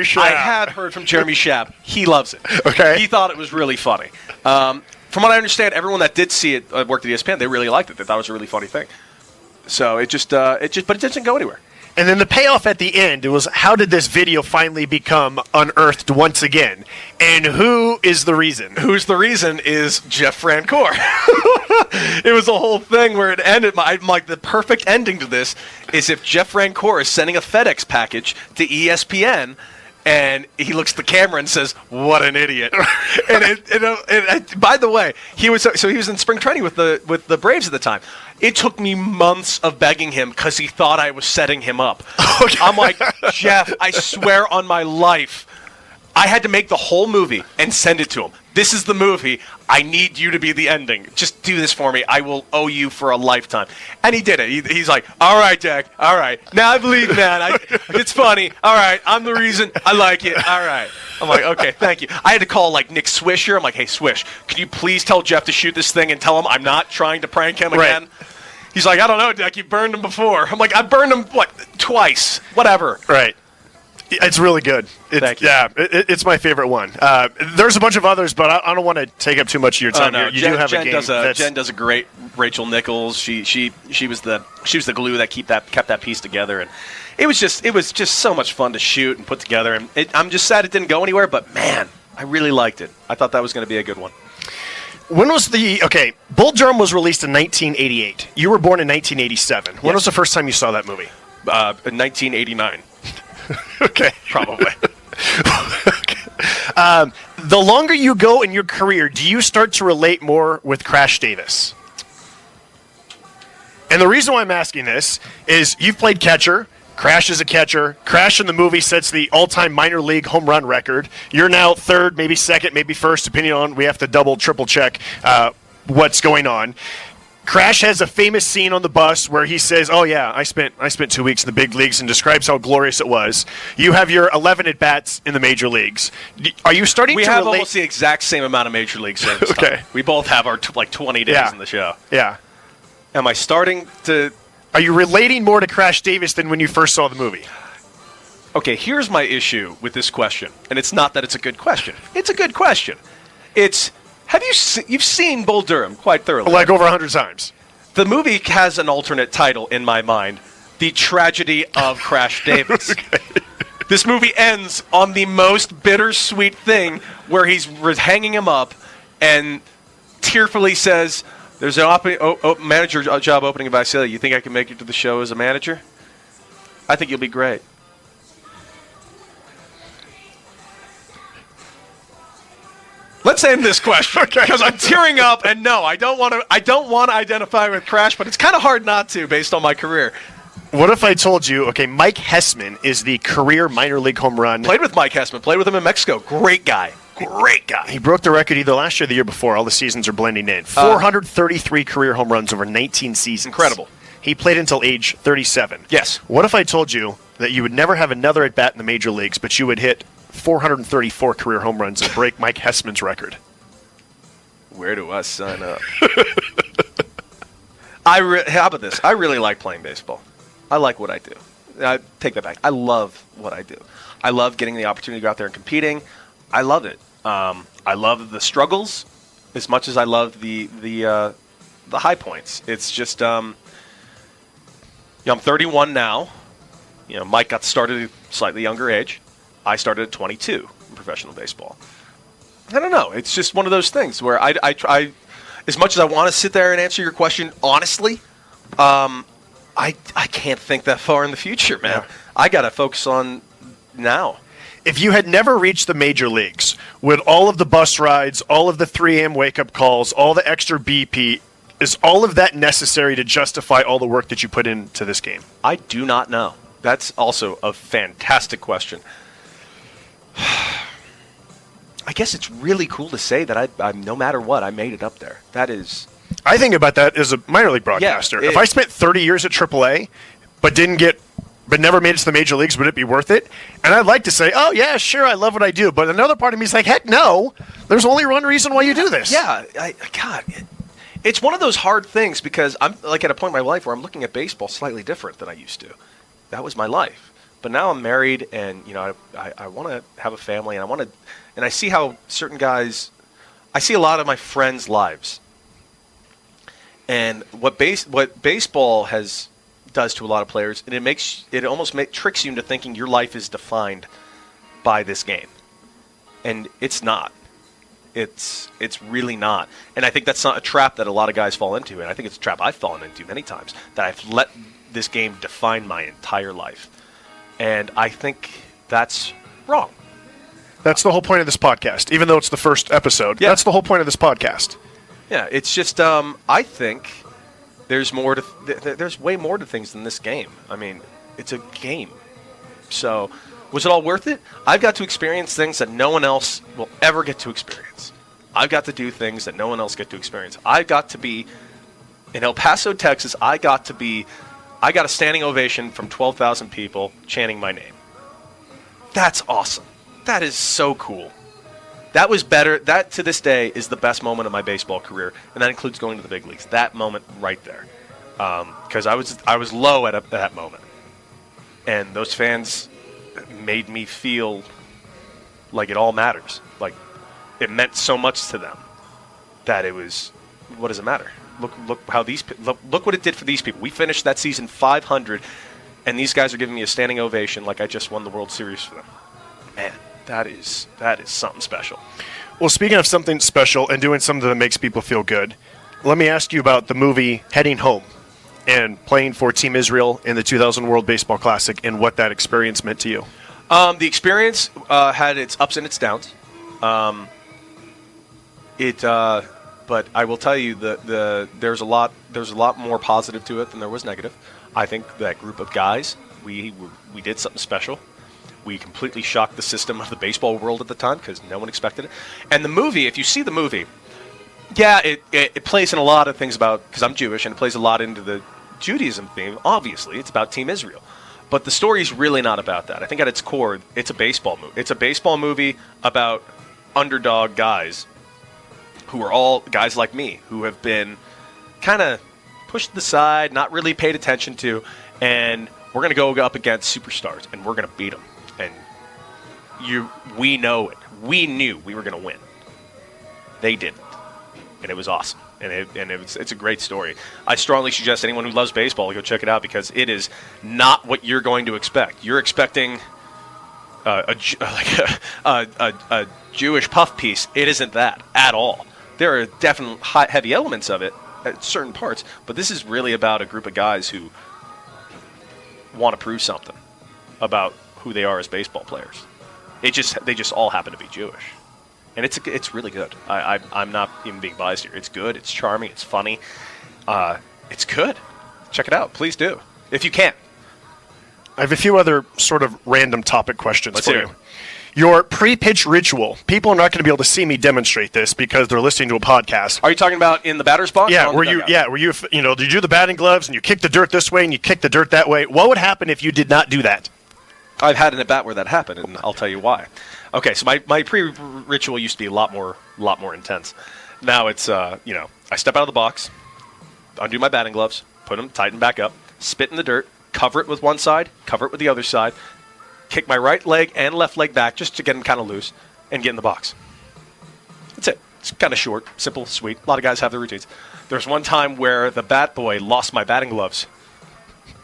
Schaap? I had heard from Jeremy Schaap. He loves it. Okay. He thought it was really funny. From what I understand, everyone that did see it worked at ESPN. They really liked it. They thought it was a really funny thing. So but it didn't go anywhere. And then the payoff at the end, it was, how did this video finally become unearthed once again? And who is the reason? Who's the reason is Jeff Francoeur. It was a whole thing where it ended. I'm like, the perfect ending to this is if Jeff Francoeur is sending a FedEx package to ESPN, and he looks at the camera and says, "What an idiot!" And by the way, he was in spring training with the Braves at the time. It took me months of begging him because he thought I was setting him up. Okay. I'm like, Jeff, I swear on my life, I had to make the whole movie and send it to him. This is the movie. I need you to be the ending. Just do this for me. I will owe you for a lifetime. And he did it. He's like, all right, Jack. All right. Now I believe, man. It's funny. All right. I'm the reason. I like it. All right. I'm like, okay, thank you. I had to call, like, Nick Swisher. I'm like, hey, Swish, can you please tell Jeff to shoot this thing and tell him I'm not trying to prank him again? Right. He's like, I don't know, Jack. You burned him before. I'm like, I burned him, twice. Whatever. Right. It's really good. Thank you. Yeah, it's my favorite one. There's a bunch of others, but I don't want to take up too much of your time. No, You Jen, do have Jen a game. Jen does a great Rachel Nichols. She was the glue that kept that piece together, and it was just so much fun to shoot and put together. And I'm just sad it didn't go anywhere, but man, I really liked it. I thought that was going to be a good one. When was Bull Durham was released in 1988. You were born in 1987. When was the first time you saw that movie? In 1989. Okay. Probably. Okay. The longer you go in your career, do you start to relate more with Crash Davis? And the reason why I'm asking this is you've played catcher. Crash is a catcher. Crash in the movie sets the all-time minor league home run record. You're now third, maybe second, maybe first, depending on we have to double, triple check what's going on. Crash has a famous scene on the bus where he says, "Oh yeah, I spent 2 weeks in the big leagues," and describes how glorious it was. You have your 11 at bats in the major leagues. Are you starting We to have relate? almost the exact same amount of major league service Okay. time. We both have our 20 days Yeah. in the show. Yeah. Am I starting to? Are you relating more to Crash Davis than when you first saw the movie? Okay, here's my issue with this question, and it's not that it's a good question. It's a good question. It's you've seen Bull Durham quite thoroughly. Like over 100 times. The movie has an alternate title in my mind, The Tragedy of Crash Davis. Okay. This movie ends on the most bittersweet thing where he's hanging him up and tearfully says, "There's an manager job opening in Visalia. You think I can make it to the show as a manager? I think you'll be great." Let's end this question because I'm tearing up, and no, I don't want to identify with Crash, but it's kind of hard not to based on my career. What if I told you, Mike Hessman is the career minor league home run. Played with Mike Hessman, played with him in Mexico. Great guy. Great guy. He broke the record either last year or the year before. All the seasons are blending in. 433 career home runs over 19 seasons. Incredible. He played until age 37. Yes. What if I told you that you would never have another at-bat in the major leagues, but you would hit 434 career home runs and break Mike Hessman's record? Where do I sign up? How about this? I really like playing baseball. I like what I do. I take that back. I love what I do. I love getting the opportunity to go out there and competing. I love it. I love the struggles as much as I love the high points. It's just, I'm 31 now. Mike got started at a slightly younger age. I started at 22 in professional baseball. I don't know. It's just one of those things where I try, as much as I want to sit there and answer your question honestly, I can't think that far in the future, man. Yeah. I got to focus on now. If you had never reached the major leagues, with all of the bus rides, all of the 3 a.m. wake-up calls, all the extra BP, is all of that necessary to justify all the work that you put into this game? I do not know. That's also a fantastic question. I guess it's really cool to say that I no matter what, I made it up there. That is... I think about that as a minor league broadcaster. Yeah, if I spent 30 years at AAA, but never made it to the major leagues, would it be worth it? And I'd like to say, oh, yeah, sure, I love what I do. But another part of me is like, heck no. There's only one reason why you do this. Yeah, it's one of those hard things because I'm like at a point in my life where I'm looking at baseball slightly different than I used to. That was my life. But now I'm married and, I want to have a family and I see how certain guys, I see a lot of my friends' lives. And what baseball does to a lot of players, and it almost tricks you into thinking your life is defined by this game, and it's not. It's really not. And I think that's not a trap that a lot of guys fall into, and I think it's a trap I've fallen into many times, that I've let this game define my entire life, and I think that's wrong. That's the whole point of this podcast, even though it's the first episode. Yeah. That's the whole point of this podcast. Yeah, it's just I think there's more to there's way more to things than this game. I mean, it's a game. So, was it all worth it? I've got to experience things that no one else will ever get to experience. I've got to do things that no one else get to experience. I've got to be in El Paso, Texas. I got a standing ovation from 12,000 people chanting my name. That's awesome. That is so cool. That was better. That, to this day, is the best moment of my baseball career, and that includes going to the big leagues. That moment right there, because I was low at that moment, and those fans made me feel like it all matters. Like it meant so much to them that it was, what does it matter? Look how look what it did for these people. We finished that season 500, and these guys are giving me a standing ovation like I just won the World Series for them. Man, that is something special. Well, speaking of something special and doing something that makes people feel good, let me ask you about the movie Heading Home and playing for Team Israel in the 2000 World Baseball Classic and what that experience meant to you. The experience had its ups and its downs. But I will tell you there's a lot more positive to it than there was negative. I think that group of guys, we did something special. We completely shocked the system of the baseball world at the time because no one expected it. And the movie, if you see the movie, yeah, it plays in a lot of things about, because I'm Jewish, and it plays a lot into the Judaism theme. Obviously, it's about Team Israel. But the story's really not about that. I think at its core, it's a baseball movie. It's a baseball movie about underdog guys who are all guys like me, who have been kind of pushed to the side, not really paid attention to, and we're going to go up against superstars, and we're going to beat them. And we know it. We knew we were going to win. They didn't. And it was awesome. And it's a great story. I strongly suggest anyone who loves baseball go check it out because it is not what you're going to expect. You're expecting a Jewish puff piece. It isn't that at all. There are definitely heavy elements of it at certain parts, but this is really about a group of guys who want to prove something about who they are as baseball players. They just all happen to be Jewish. And it's really good. I'm not even being biased here. It's good. It's charming. It's funny. It's good. Check it out. Please do. If you can. I have a few other sort of random topic questions Let's for hear you. it. Your pre-pitch ritual. People are not going to be able to see me demonstrate this because they're listening to a podcast. Are you talking about in the batter's box? Yeah, or on where the you dugout? you do the batting gloves and you kick the dirt this way and you kick the dirt that way. What would happen if you did not do that? I've had an at-bat where that happened, and I'll tell you why. Okay, so my pre-ritual used to be a lot more intense. Now it's, I step out of the box, undo my batting gloves, put them, tighten back up, spit in the dirt, cover it with one side, cover it with the other side, kick my right leg and left leg back just to get them kind of loose, and get in the box. That's it. It's kind of short, simple, sweet. A lot of guys have their routines. There's one time where the bat boy lost my batting gloves.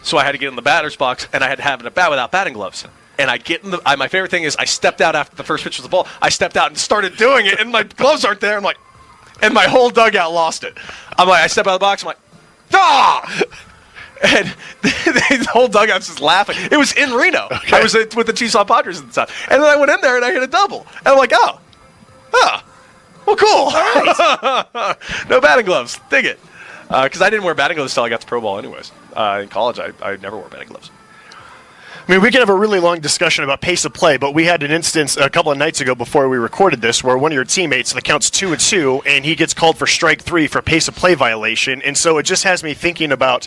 So I had to get in the batter's box, and I had to have a bat without batting gloves. And I get in my favorite thing is I stepped out after the first pitch was the ball. I stepped out and started doing it, and my gloves aren't there. I'm like, and my whole dugout lost it. I'm like, I step out of the box. I'm like, ah! And the whole dugout's just laughing. It was in Reno. Okay. I was with the Chiefs on Padres at the time. And then I went in there and I hit a double. And I'm like, well, cool. Right. No batting gloves. Dig it. Because I didn't wear batting gloves until I got to pro ball anyways. In college, I never wore batting gloves. I mean, we could have a really long discussion about pace of play, but we had an instance a couple of nights ago before we recorded this where one of your teammates, the count's 2-2, and he gets called for strike 3 for pace of play violation. And so it just has me thinking about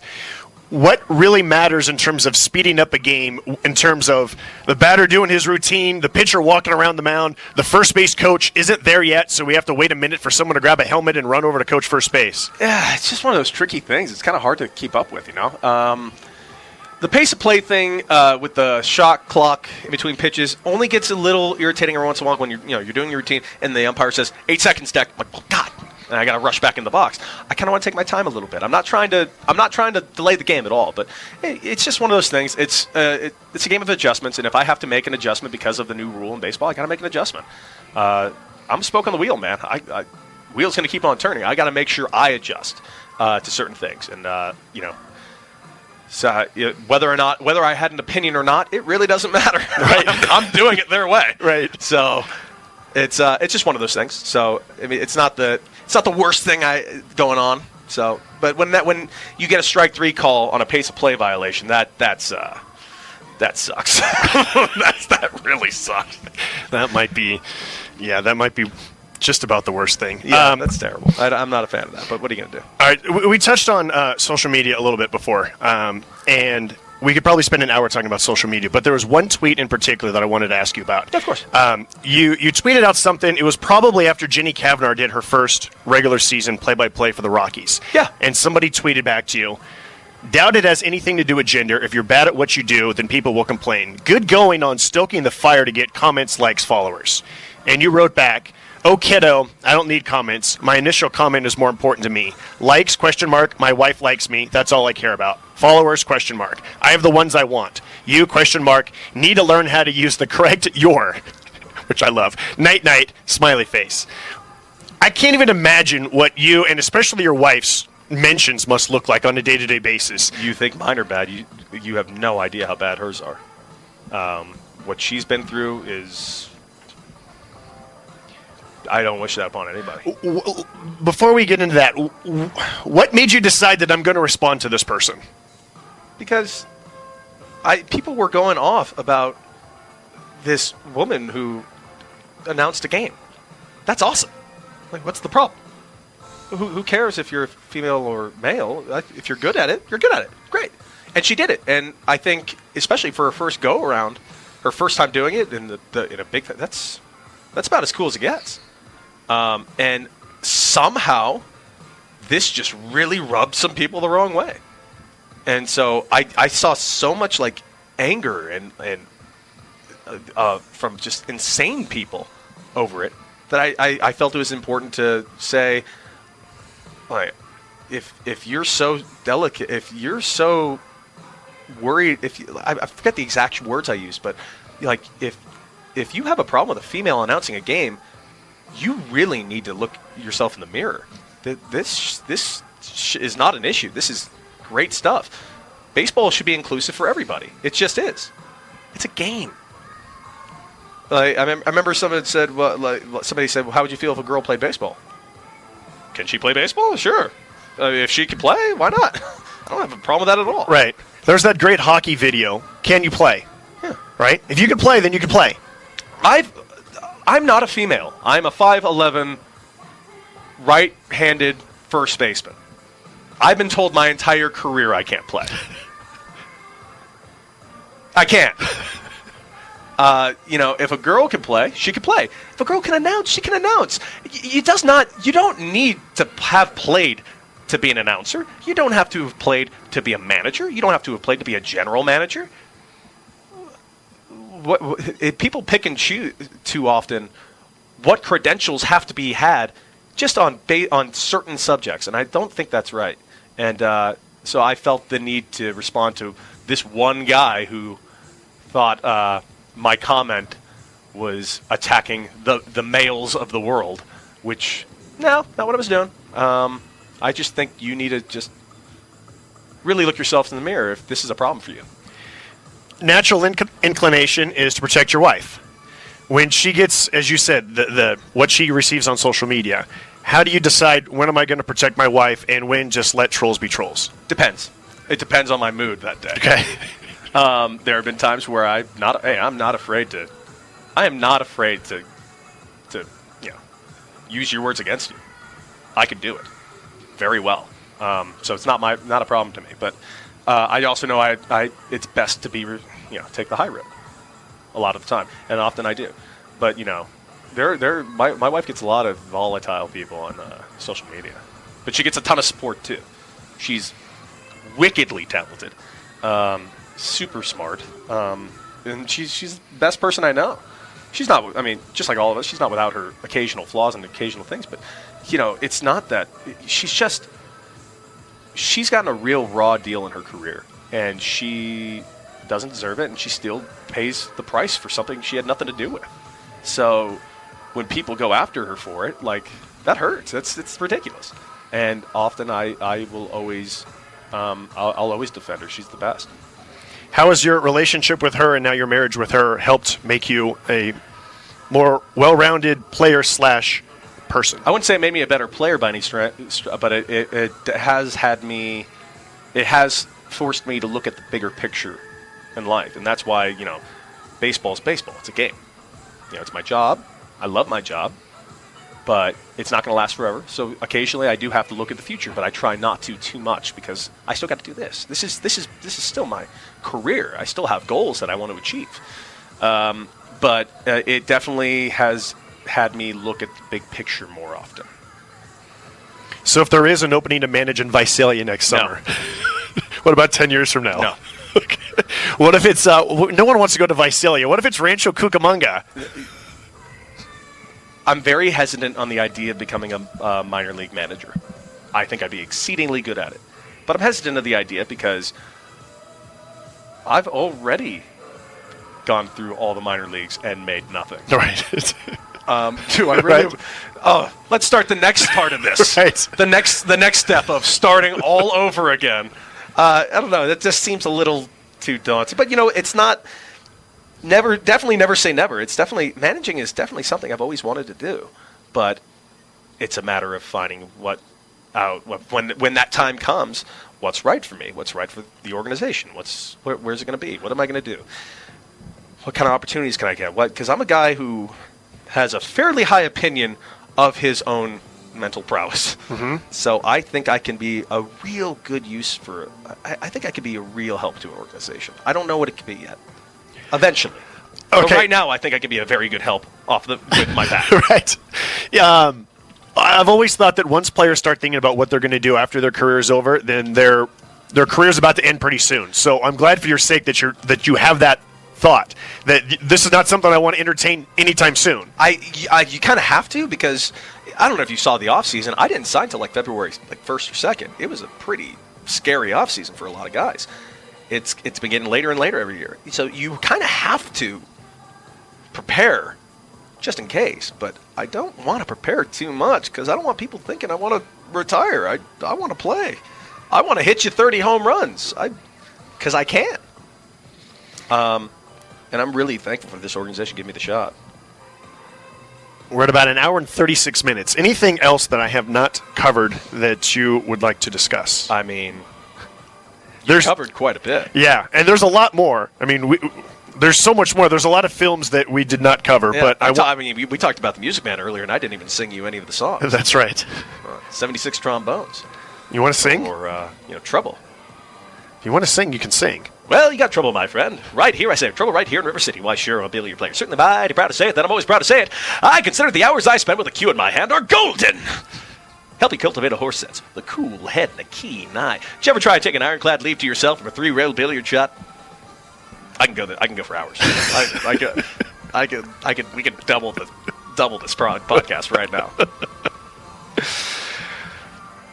what really matters in terms of speeding up a game, in terms of the batter doing his routine, the pitcher walking around the mound, the first base coach isn't there yet, so we have to wait a minute for someone to grab a helmet and run over to coach first base. Yeah, it's just one of those tricky things. It's kind of hard to keep up with, The pace of play thing with the shot clock in between pitches only gets a little irritating every once in a while when you're doing your routine and the umpire says 8 seconds deck. I'm like, oh God, and I got to rush back in the box. I kind of want to take my time a little bit. I'm not trying to delay the game at all, but it's just one of those things. It's a game of adjustments, and if I have to make an adjustment because of the new rule in baseball, I got to make an adjustment. I'm a spoke on the wheel, man. Wheel's going to keep on turning. I got to make sure I adjust to certain things, and So whether I had an opinion or not, it really doesn't matter. Right? I'm doing it their way. Right. So it's just one of those things. So I mean, it's not the worst thing going on. So, but when you get a strike 3 call on a pace of play violation, that sucks. that really sucks. That might be just about the worst thing. Yeah, that's terrible. I'm not a fan of that, but what are you going to do? All right, we touched on social media a little bit before, and we could probably spend an hour talking about social media, but there was one tweet in particular that I wanted to ask you about. Yeah, of course. You tweeted out something. It was probably after Jenny Cavnar did her first regular season play-by-play for the Rockies. Yeah. And somebody tweeted back to you, Doubt it has anything to do with gender. If you're bad at what you do, then people will complain. Good going on stoking the fire to get comments, likes, followers. And you wrote back, oh, kiddo, I don't need comments. My initial comment is more important to me. Likes, question mark, my wife likes me. That's all I care about. Followers, question mark. I have the ones I want. You, question mark, need to learn how to use the correct your, which I love. Night, night, smiley face. I can't even imagine what you, and especially your wife's, mentions must look like on a day-to-day basis. You think mine are bad. You have no idea how bad hers are. What she's been through is... I don't wish that upon anybody. Before we get into that, what made you decide that I'm going to respond to this person? Because people were going off about this woman who announced a game. That's awesome. Like, what's the problem? Who cares if you're female or male? If you're good at it, you're good at it. Great. And she did it. And I think, especially for her first go-around, her first time doing it in a big... That's about as cool as it gets. And somehow, this just really rubbed some people the wrong way. And so I saw so much like anger and from just insane people over it that I felt it was important to say, like, if you're so delicate, if you're so worried, I forget the exact words I used, but like if you have a problem with a female announcing a game, you really need to look yourself in the mirror. This is not an issue. This is great stuff. Baseball should be inclusive for everybody. It just is. It's a game. I remember somebody said, well, how would you feel if a girl played baseball? Can she play baseball? Sure. If she can play, why not? I don't have a problem with that at all. Right. There's that great hockey video. Can you play? Yeah. Right? If you can play, then you can play. I'm not a female. I'm a 5'11", right-handed first baseman. I've been told my entire career I can't play. I can't. If a girl can play, she can play. If a girl can announce, she can announce. You don't need to have played to be an announcer. You don't have to have played to be a manager. You don't have to have played to be a general manager. If people pick and choose too often what credentials have to be had just on certain subjects, and I don't think that's right. And so I felt the need to respond to this one guy who thought my comment was attacking the males of the world, which, no, not what I was doing. I just think you need to just really look yourself in the mirror if this is a problem for you. Natural inclination is to protect your wife. When she gets, as you said, what she receives on social media, how do you decide when am I going to protect my wife and when just let trolls be trolls? Depends. It depends on my mood that day. Okay. There have been times where I'm not afraid to use your words against you. I could do it very well. So it's not a problem to me. But I also know it's best to be take the high road a lot of the time, and often I do. But my wife gets a lot of volatile people on social media, but she gets a ton of support too. She's wickedly talented, super smart, and she's the best person I know. She's not. I mean, just like all of us, she's not without her occasional flaws and occasional things. But it's not that she's gotten a real raw deal in her career, and she doesn't deserve it, and she still pays the price for something she had nothing to do with. So when people go after her for it, like, that hurts. It's ridiculous. And often I will always I'll always defend her. She's the best. How has your relationship with her and now your marriage with her helped make you a more well-rounded player / person? I wouldn't say it made me a better player by any stretch, but it has forced me to look at the bigger picture in life. And that's why, baseball's baseball. It's a game. It's my job. I love my job, but it's not going to last forever. So occasionally I do have to look at the future, but I try not to too much because I still got to do this. This is still my career. I still have goals that I want to achieve. But it definitely has had me look at the big picture more often. So if there is an opening to manage in Visalia next summer, What about 10 years from now? No. Okay. What if it's no one wants to go to Visalia? What if it's Rancho Cucamonga? I'm very hesitant on the idea of becoming a minor league manager. I think I'd be exceedingly good at it. But I'm hesitant of the idea because I've already gone through all the minor leagues and made nothing. Right. Do I really? Right. Oh, let's start the next part of this. Right. The next step of starting all over again. I don't know. That just seems a little too daunting. But it's not. Definitely never say never. It's definitely managing is definitely something I've always wanted to do, but it's a matter of finding when that time comes, what's right for me, what's right for the organization, where's it going to be, what am I going to do, what kind of opportunities can I get? Because I'm a guy who has a fairly high opinion of his own mental prowess. Mm-hmm. So I think I can be a real good use for. I think I could be a real help to an organization. I don't know what it could be yet. Eventually. Okay. But right now, I think I can be a very good help with my bat. Right. Yeah. I've always thought that once players start thinking about what they're going to do after their career is over, then their career's about to end pretty soon. So I'm glad for your sake that you have that thought, that this is not something I want to entertain anytime soon. You kind of have to, because I don't know if you saw the offseason. I didn't sign till February 1st or 2nd. It was a pretty scary offseason for a lot of guys. It's been getting later and later every year. So you kind of have to prepare just in case. But I don't want to prepare too much because I don't want people thinking I want to retire. I want to play. I want to hit you 30 home runs because I can. And I'm really thankful for this organization giving me the shot. We're at about an hour and 36 minutes. Anything else that I have not covered that you would like to discuss? I mean, you covered quite a bit. Yeah, and there's a lot more. I mean, there's so much more. There's a lot of films that we did not cover. Yeah, but we talked about the Music Man earlier, and I didn't even sing you any of the songs. That's right. 76 trombones. You want to sing? Or, Trouble. If you want to sing, you can sing. Well, you got trouble, my friend. Right here, I say, trouble right here in River City. Why, sure, I'm a billiard player. Certainly mighty proud to say it, that I'm always proud to say it. I consider the hours I spend with a cue in my hand are golden. Help you cultivate a horse sense, the cool head and a keen eye. Did you ever try to take an ironclad leap to yourself from a 3-rail billiard shot? I can go for hours. We could double this podcast right now.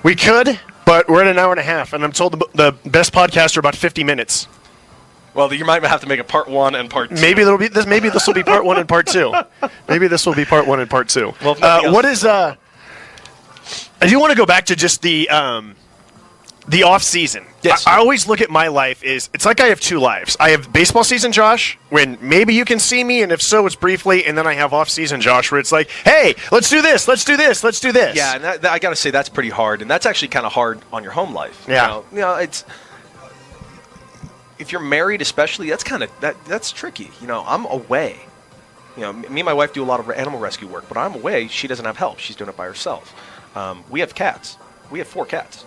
We could, but we're at an hour and a half, and I'm told the best podcasts are about 50 minutes. Well, you might have to make a part 1 and part 2. Maybe this will be part 1 and part 2. Maybe this will be part 1 and part 2. Well, what is I do want to go back to just the off season. Yes. I always look at my life it's like I have 2 lives. I have baseball season Josh, when maybe you can see me, and if so, it's briefly, and then I have off season Josh, where it's like, hey, let's do this, let's do this, let's do this. Yeah, and I got to say that's pretty hard, and that's actually kind of hard on your home life. Yeah. You know, it's if you're married, especially, that's tricky. I'm away. Me and my wife do a lot of animal rescue work, but I'm away. She doesn't have help. She's doing it by herself. We have cats. We have 4 cats.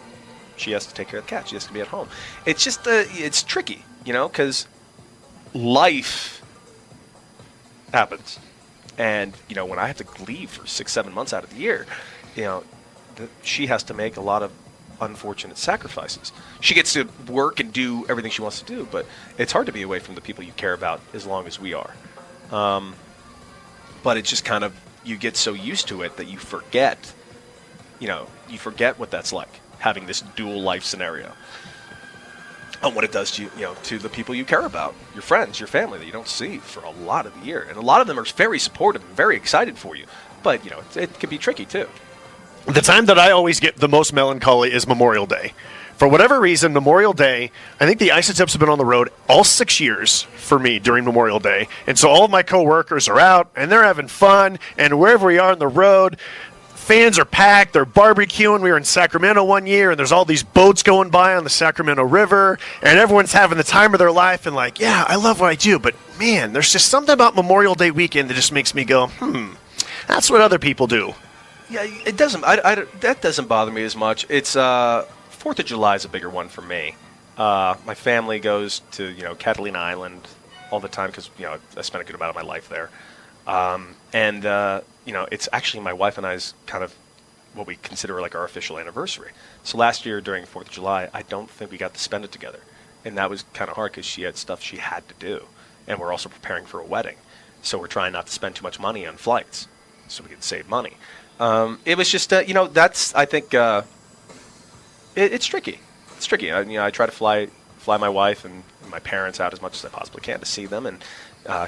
She has to take care of the cat. She has to be at home. It's just it's tricky, because life happens, and when I have to leave for 6-7 months out of the year, she has to make a lot of unfortunate sacrifices. She gets to work and do everything she wants to do, but it's hard to be away from the people you care about as long as we are. But it's just kind of, you get so used to it that you forget, what that's like, having this dual life scenario, and what it does to to the people you care about, your friends, your family that you don't see for a lot of the year. And a lot of them are very supportive and very excited for you, but it can be tricky too. The time that I always get the most melancholy is Memorial Day. For whatever reason, Memorial Day, I think the Isotopes have been on the road all 6 years for me during Memorial Day. And so all of my coworkers are out, and they're having fun, and wherever we are on the road, fans are packed, they're barbecuing. We were in Sacramento one year, and there's all these boats going by on the Sacramento River, and everyone's having the time of their life, and like, yeah, I love what I do, but man, there's just something about Memorial Day weekend that just makes me go, that's what other people do. Yeah, it doesn't. That doesn't bother me as much. It's 4th of July is a bigger one for me. My family goes to Catalina Island all the time because I spent a good amount of my life there, and it's actually my wife and I's kind of what we consider like our official anniversary. So last year during 4th of July, I don't think we got to spend it together. And that was kind of hard because she had stuff she had to do. And we're also preparing for a wedding. So we're trying not to spend too much money on flights so we can save money. It was just, that's, I think, it's tricky. It's tricky. I try to fly my wife and my parents out as much as I possibly can to see them and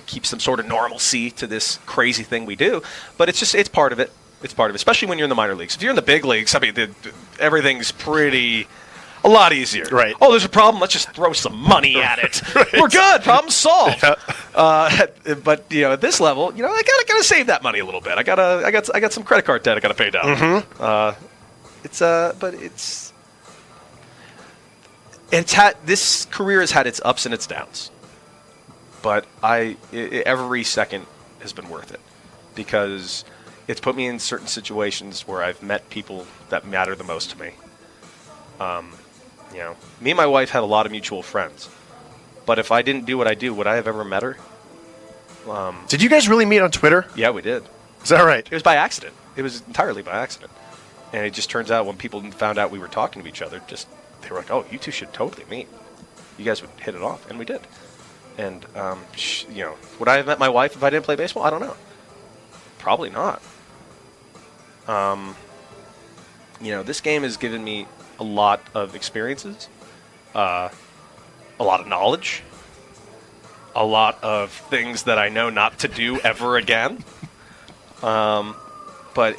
keep some sort of normalcy to this crazy thing we do. But it's part of it. It's part of it, especially when you're in the minor leagues. If you're in the big leagues, I mean, everything's a lot easier. Right. Oh, there's a problem. Let's just throw some money at it. Right. We're good. Problem solved. Yeah. But at this level, I gotta save that money a little bit. I got some credit card debt I gotta pay down. Mm-hmm. But this career has had its ups and its downs. But every second has been worth it because it's put me in certain situations where I've met people that matter the most to me. Me and my wife had a lot of mutual friends. But if I didn't do what I do, would I have ever met her? Did you guys really meet on Twitter? Yeah, we did. Is that right? It was by accident. It was entirely by accident. And it just turns out when people found out we were talking to each other, they were like, oh, you two should totally meet. You guys would hit it off. And we did. And, would I have met my wife if I didn't play baseball? I don't know. Probably not. This game has given me a lot of experiences, a lot of knowledge, a lot of things that I know not to do ever again. But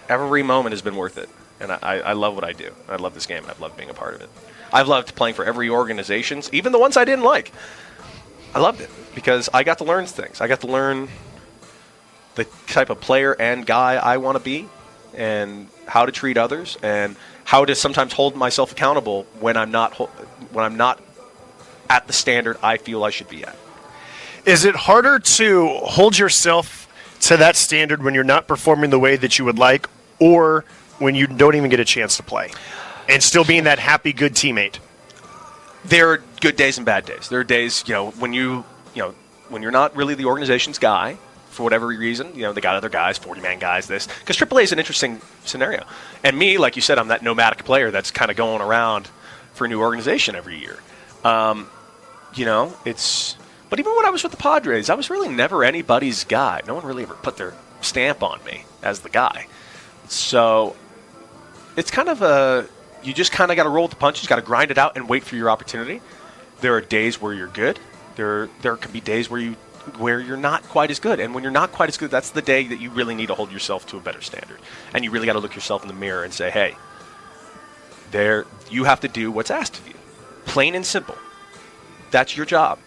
every moment has been worth it, and I love what I do. I love this game. I've loved being a part of it. I've loved playing for every organization, even the ones I didn't like. I loved it because I got to learn things. I got to learn the type of player and guy I want to be, and how to treat others, and how to sometimes hold myself accountable when I'm not at the standard I feel I should be at. Is it harder to hold yourself to that standard when you're not performing the way that you would like, or when you don't even get a chance to play, and still being that happy, good teammate? There are good days and bad days. There are days, when you're not really the organization's guy, for whatever reason, they got other guys, 40-man guys, because AAA is an interesting scenario. And me, like you said, I'm that nomadic player that's kind of going around for a new organization every year. But even when I was with the Padres, I was really never anybody's guy. No one really ever put their stamp on me as the guy. So it's kind of you just kind of got to roll with the punches, got to grind it out and wait for your opportunity. There are days where you're good. There can be days where you're not quite as good. And when you're not quite as good, that's the day that you really need to hold yourself to a better standard. And you really got to look yourself in the mirror and say, hey, you have to do what's asked of you. Plain and simple. That's your job.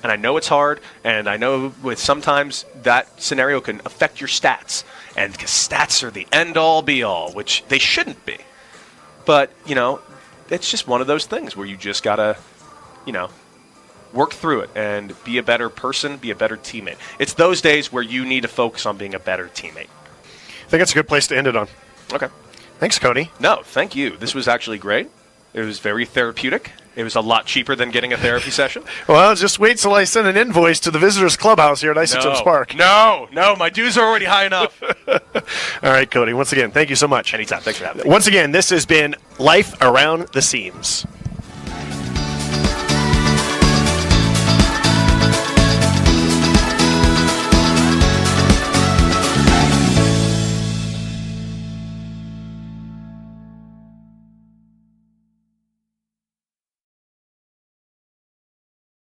And I know it's hard, and I know sometimes that scenario can affect your stats. And because stats are the end-all, be-all, which they shouldn't be. But, it's just one of those things where you just got to, work through it and be a better person, be a better teammate. It's those days where you need to focus on being a better teammate. I think that's a good place to end it on. Okay. Thanks, Cody. No, thank you. This was actually great. It was very therapeutic. It was a lot cheaper than getting a therapy session. Well, just wait till I send an invoice to the Visitors Clubhouse here at Isotopes Park. No, my dues are already high enough. All right, Cody, once again, thank you so much. Anytime. Thanks for having me. Once again, this has been Life Around the Seams.